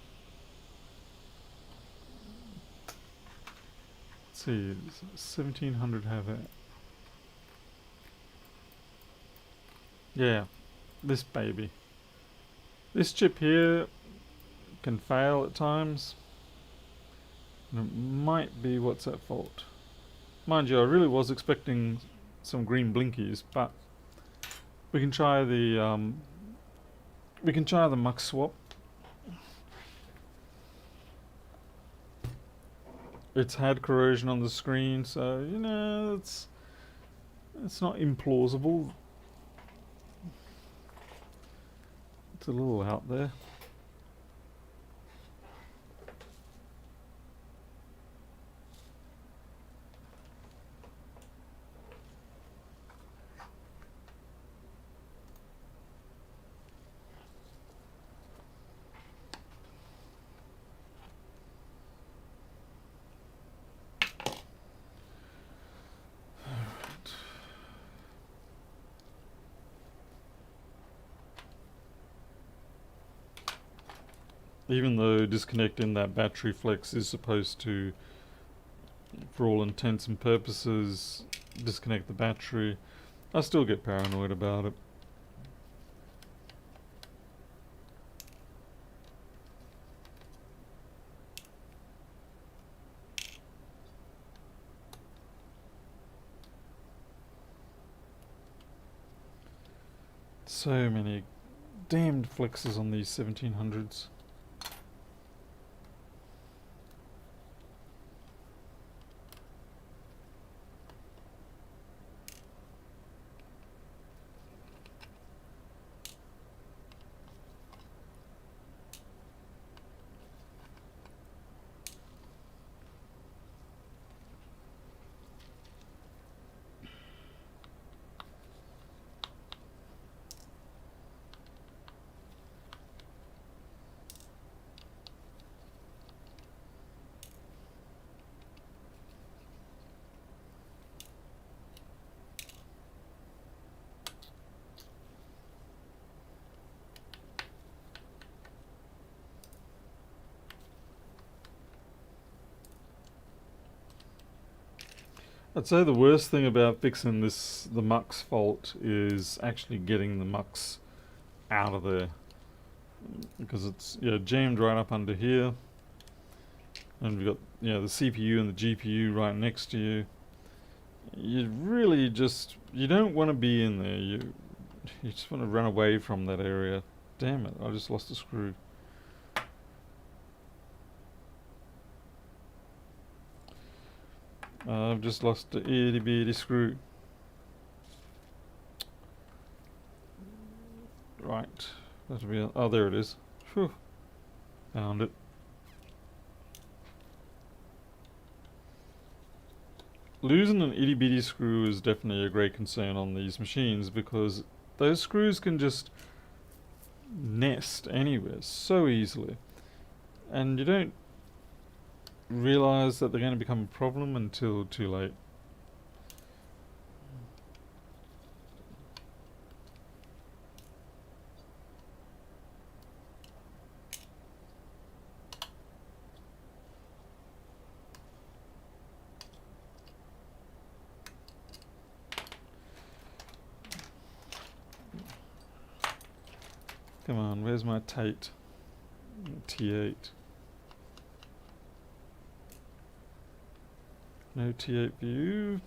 Let's see, 1700 have it. Yeah, this baby. This chip here can fail at times. And it might be what's at fault. Mind you, I really was expecting some green blinkies, but we can try the mux swap. It's had corrosion on the screen, so you know it's not implausible. It's a little out there. Even though disconnecting that battery flex is supposed to, for all intents and purposes, disconnect the battery, I still get paranoid about it. So many damned flexes on these 1700s. I'd say the worst thing about fixing the mux fault is actually getting the mux out of there, because it's jammed right up under here, and we've got the CPU and the GPU right next to you. You really you don't want to be in there. You just want to run away from that area. Damn it! I just lost a screw. I've just lost a itty bitty screw. Right, that'll be. Oh, there it is. Phew. Found it. Losing an itty bitty screw is definitely a great concern on these machines, because those screws can just nest anywhere so easily, and you don't realize that they're going to become a problem until too late. Come on, where's my Tate? T8. No T8 view.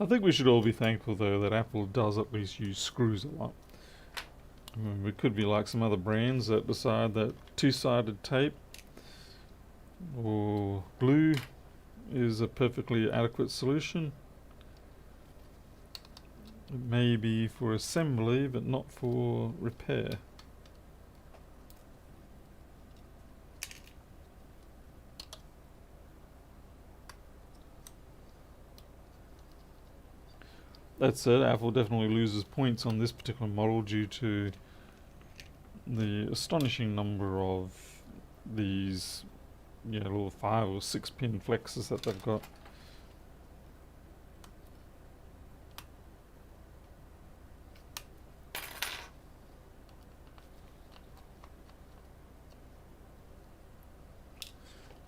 I think we should all be thankful though that Apple does at least use screws a lot. I mean, we could be like some other brands that decide that two-sided tape or glue is a perfectly adequate solution. It may be for assembly, but not for repair. That said, Apple definitely loses points on this particular model due to the astonishing number of these little 5 or 6 pin flexes that they've got.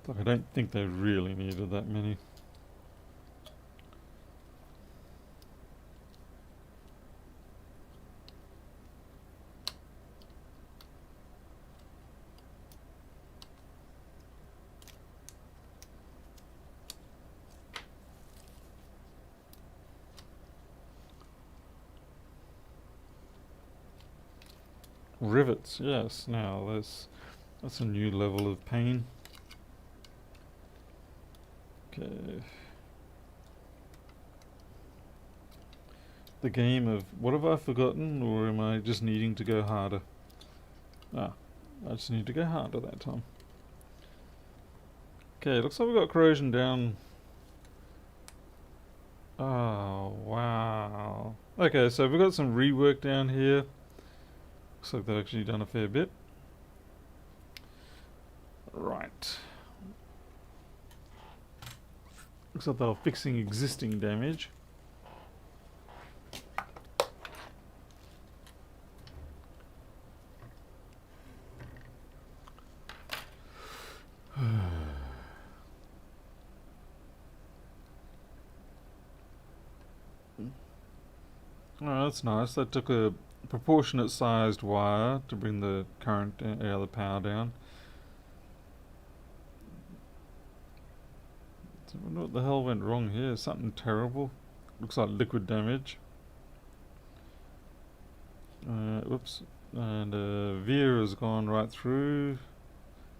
Like, I don't think they really needed that many. Rivets, yes. Now that's a new level of pain. Okay. The game of what have I forgotten, or am I just needing to go harder? Ah, I just need to go harder that time. Okay, looks like we've got corrosion down. Oh, wow. Okay, so we've got some rework down here. Looks like they've actually done a fair bit. Right. Looks like they were fixing existing damage. Oh, that's nice. They took a proportionate sized wire to bring the current the power down. So I wonder what the hell went wrong here. Something terrible. Looks like liquid damage. Whoops. And veer has gone right through.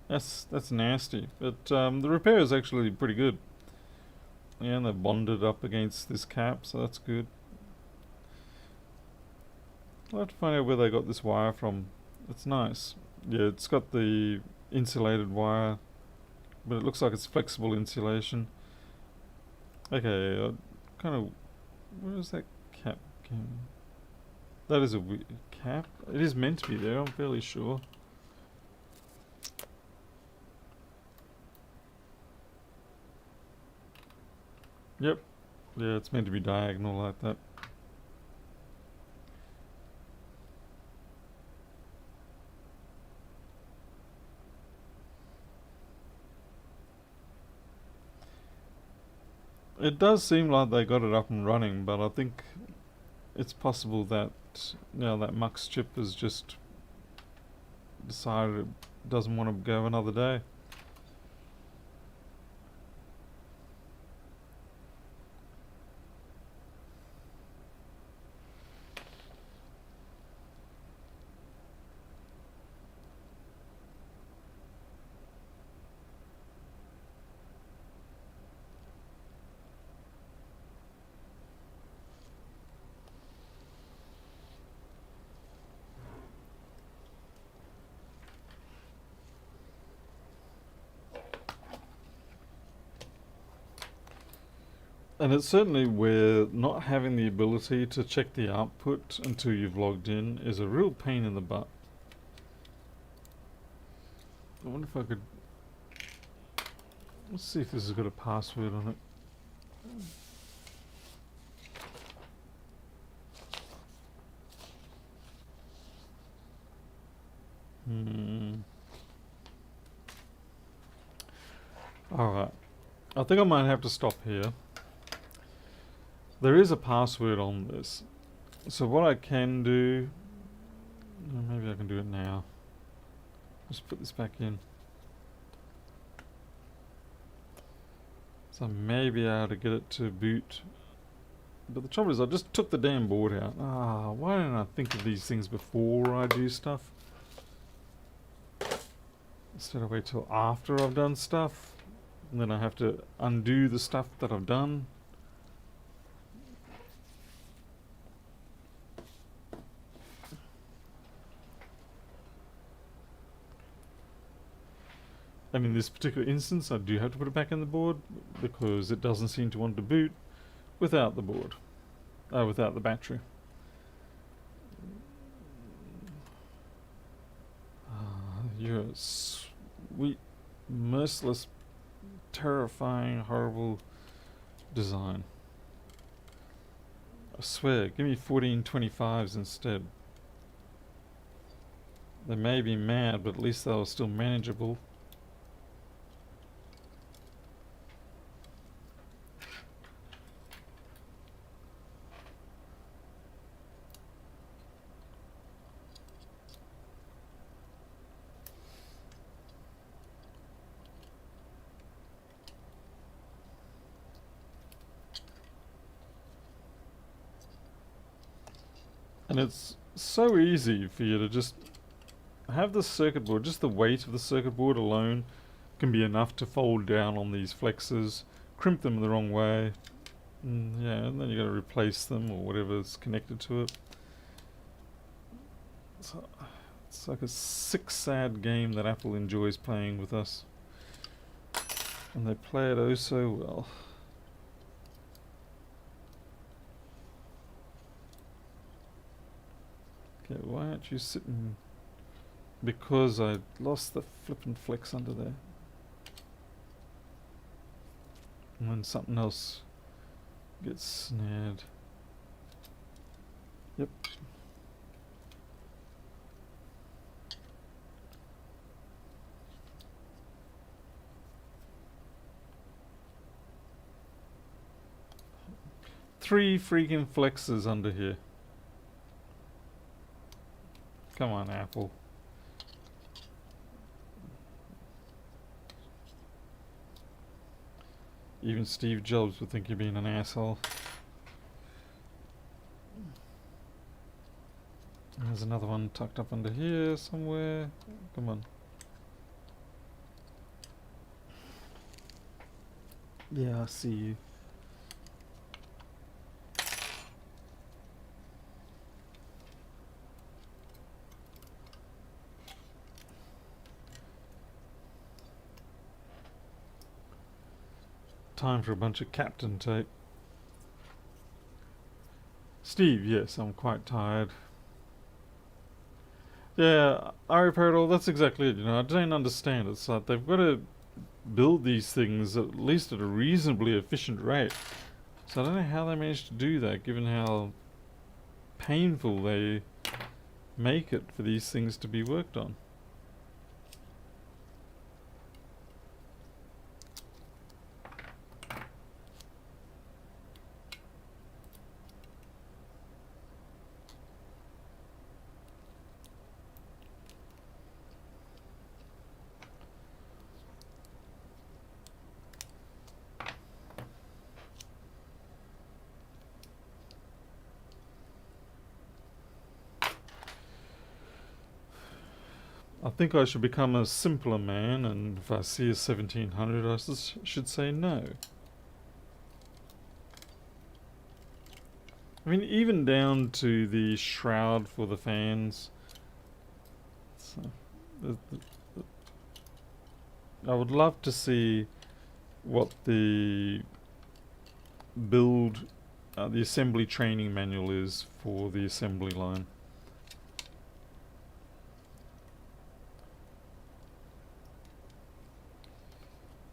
That's nasty. But the repair is actually pretty good. Yeah, and they've bonded up against this cap, so that's good. I'll have to find out where they got this wire from. It's nice. Yeah, it's got the insulated wire, but it looks like it's flexible insulation. Okay, kind of. Where is that cap? That is a cap. It is meant to be there. I'm fairly sure. Yep. Yeah, it's meant to be diagonal like that. It does seem like they got it up and running, but I think it's possible that that Mux chip has just decided it doesn't want to go another day. And it's certainly where not having the ability to check the output until you've logged in is a real pain in the butt. I wonder if I could... Let's see if this has got a password on it. Alright. I think I might have to stop here. There is a password on this. So what I can do... Maybe I can do it now. Just put this back in. So I may be able to get it to boot. But the trouble is I just took the damn board out. Ah, why don't I think of these things before I do stuff? Instead of wait till after I've done stuff. And then I have to undo the stuff that I've done. And in this particular instance, I do have to put it back in the board because it doesn't seem to want to boot without the board, without the battery. You're a sweet, merciless, terrifying, horrible design. I swear, give me 1425s instead. They may be mad, but at least they were still manageable. And it's so easy for you to just have the circuit board, just the weight of the circuit board alone can be enough to fold down on these flexes, crimp them the wrong way, yeah, and then you got to replace them or whatever's connected to it. So it's like a sick, sad game that Apple enjoys playing with us, and they play it oh so well. Okay, why aren't you sitting? Because I lost the flippin' flex under there. And then something else gets snared. Yep. Three freaking flexes under here. Come on, Apple. Even Steve Jobs would think you're being an asshole. There's another one tucked up under here somewhere. Come on. Yeah, I see you. Time for a bunch of captain tape. Steve, yes, I'm quite tired. Yeah, I repaired all. That's exactly it. You know, I don't understand. It's like they've got to build these things at least at a reasonably efficient rate. So I don't know how they managed to do that, given how painful they make it for these things to be worked on. I think I should become a simpler man, and if I see a 1700 I should say no. I mean, even down to the shroud for the fans. So, I would love to see what the build, the assembly training manual is for the assembly line.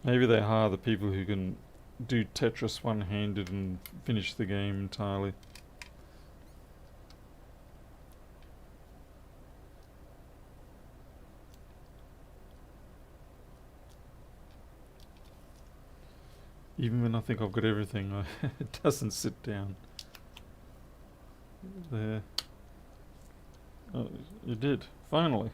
Maybe they hire the people who can do Tetris one-handed and finish the game entirely. Even when I think I've got everything, it doesn't sit down. There. Oh, you did. Finally.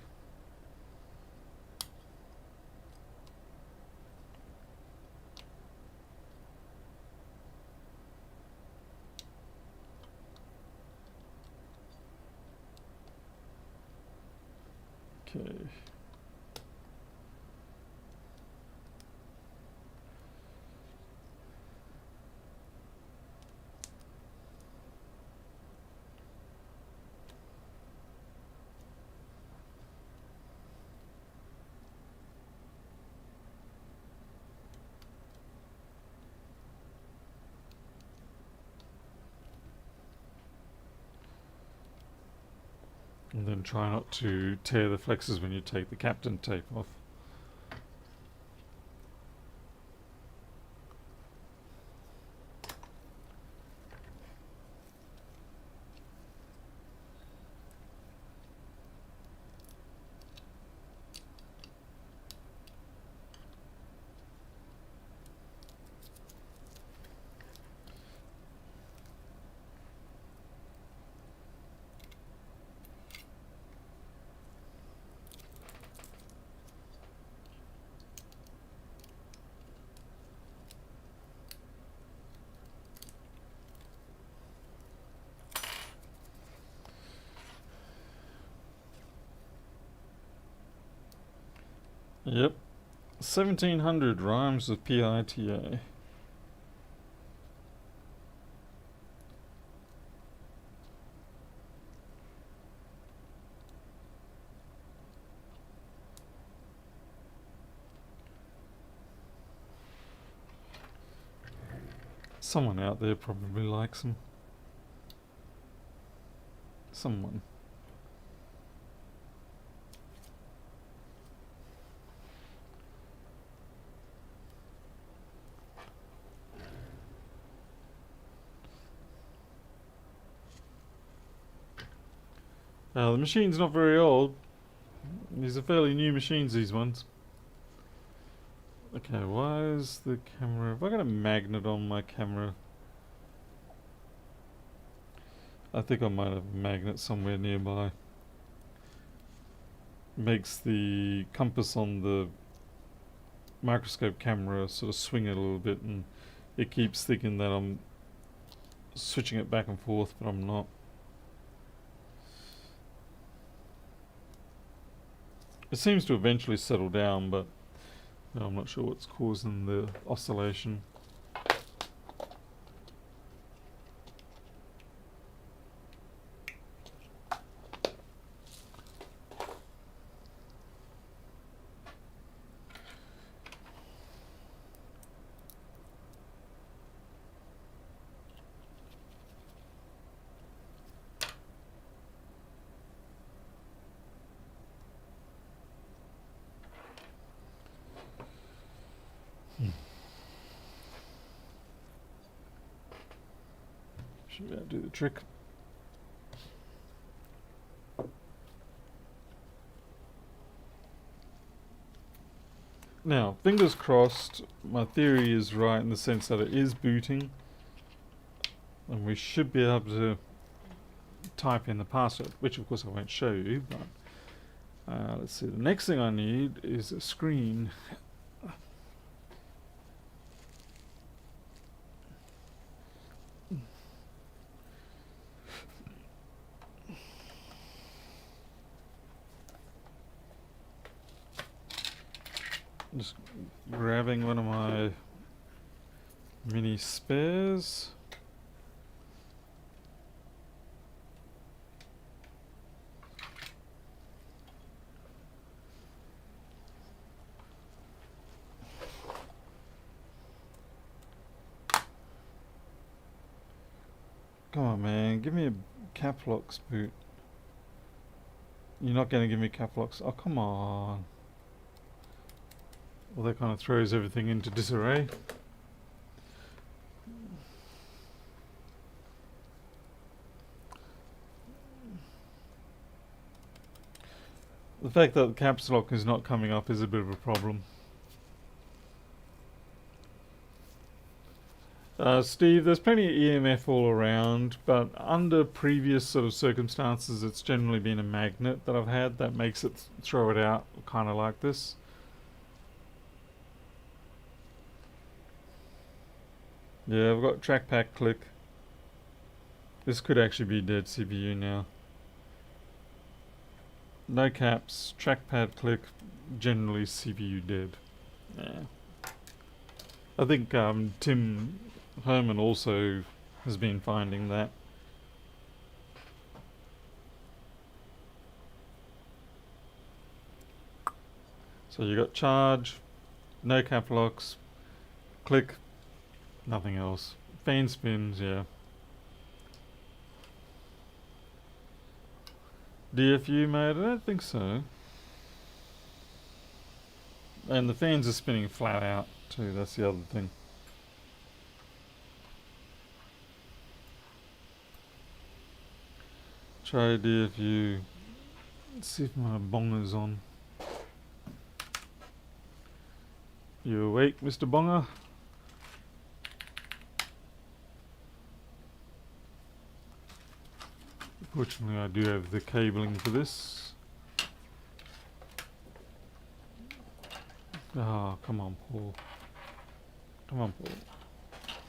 Okay. And then try not to tear the flexes when you take the captain tape off. Yep. 1700 rhymes with PITA. Someone out there probably likes them. Someone. The machine's not very old. These are fairly new machines, these ones. Okay, why is the camera... Have I got a magnet on my camera? I think I might have a magnet somewhere nearby. Makes the compass on the microscope camera sort of swing it a little bit, and it keeps thinking that I'm switching it back and forth, but I'm not. It seems to eventually settle down, but I'm not sure what's causing the oscillation. Should be able to do the trick. Now, fingers crossed, my theory is right in the sense that it is booting, and we should be able to type in the password, which of course I won't show you, but let's see, the next thing I need is a screen. Just grabbing one of my mini spares. Come on, man, give me a cap locks boot. You're not going to give me cap locks. Oh, come on. Well, that kind of throws everything into disarray. The fact that the caps lock is not coming up is a bit of a problem. Steve, there's plenty of EMF all around, but under previous sort of circumstances, it's generally been a magnet that I've had that makes it throw it out kind of like this. Yeah, I've got trackpad click. This could actually be dead CPU now. No caps, trackpad click, generally CPU dead. Yeah. I think Tim Herman also has been finding that. So you got charge, no cap locks, click, nothing else. Fan spins, yeah. DFU mode? I don't think so. And the fans are spinning flat out too, that's the other thing. Try DFU. Let's see if my bonger's on. You awake, Mr. Bonger? Fortunately, I do have the cabling for this. Oh, come on, Paul. Come on, Paul.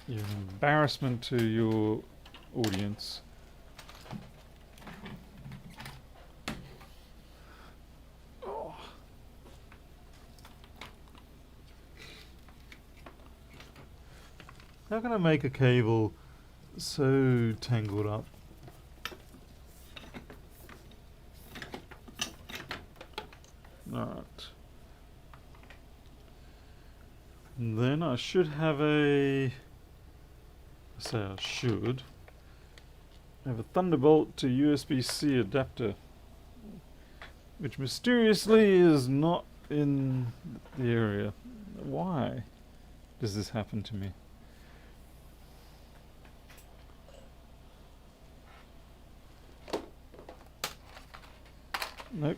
You're an embarrassment to your audience. How can I make a cable so tangled up? Alright. And then I should have I should have a Thunderbolt to USB-C adapter, which mysteriously is not in the area. Why does this happen to me? Nope.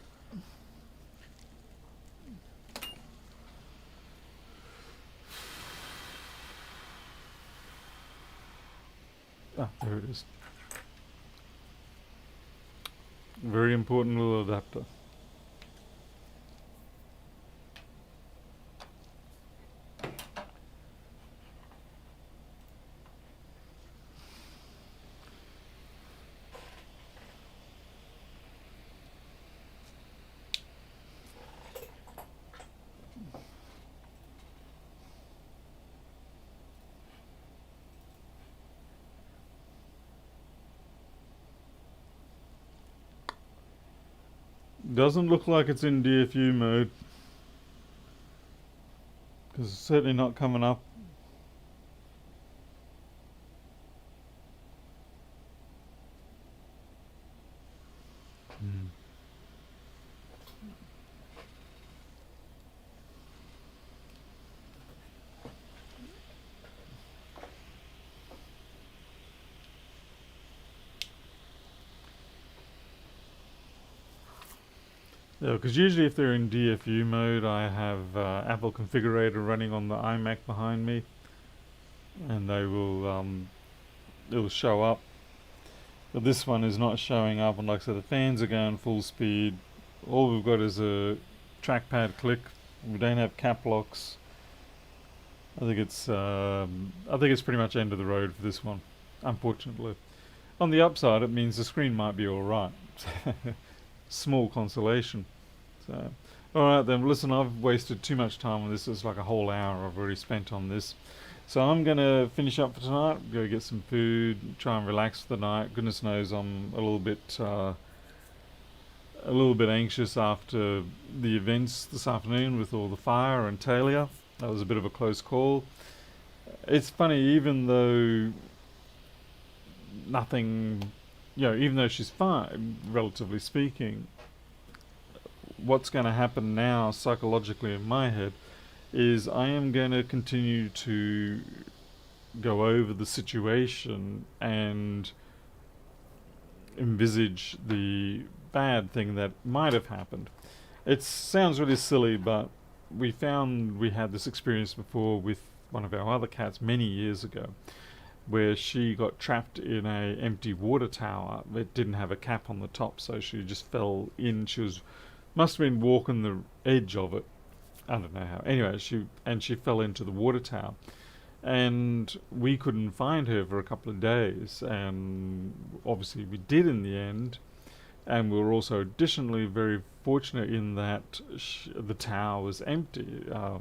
Ah, there it is. Very important little adapter. Doesn't look like it's in DFU mode, because it's certainly not coming up. Yeah, because usually if they're in DFU mode, I have Apple Configurator running on the iMac behind me, and they will it'll show up. But this one is not showing up, and like I said, the fans are going full speed. All we've got is a trackpad click. We don't have cap locks. I think it's pretty much end of the road for this one, unfortunately. On the upside, it means the screen might be all right. Small consolation. So, alright then, listen, I've wasted too much time on this. It's like a whole hour I've already spent on this. So I'm going to finish up for tonight, go get some food, try and relax for the night. Goodness knows I'm a little bit anxious after the events this afternoon with all the fire and Talia. That was a bit of a close call. It's funny, even though nothing, even though she's fine, relatively speaking, what's going to happen now psychologically in my head is I am going to continue to go over the situation and envisage the bad thing that might have happened. It sounds really silly, but we found we had this experience before with one of our other cats many years ago, where she got trapped in a empty water tower. It didn't have a cap on the top, so she just fell in. Must have been walking the edge of it. I don't know how. Anyway, she fell into the water tower, and we couldn't find her for a couple of days. And obviously, we did in the end. And we were also additionally very fortunate in that the tower was empty. There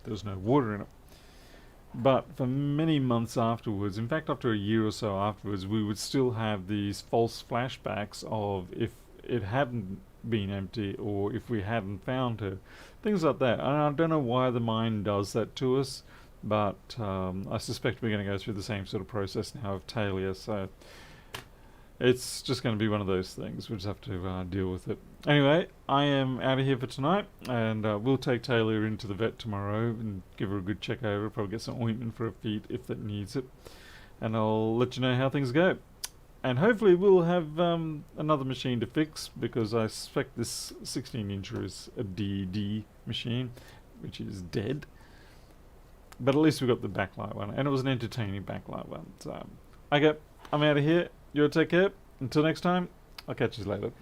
was no water in it. But for many months afterwards, in fact after a year or so afterwards, we would still have these false flashbacks of if it hadn't been empty or if we hadn't found her. Things like that. And I don't know why the mind does that to us, but I suspect we're going to go through the same sort of process now of Talia, so it's just going to be one of those things. We'll just have to deal with it. Anyway, I am out of here for tonight, and we'll take Taylor into the vet tomorrow and give her a good check over. Probably get some ointment for her feet if that needs it. And I'll let you know how things go. And hopefully we'll have another machine to fix, because I suspect this 16-incher is a DD machine, which is dead. But at least we got the backlight one, and it was an entertaining backlight one. So, okay, I'm out of here. You take care. Until next time, I'll catch you later.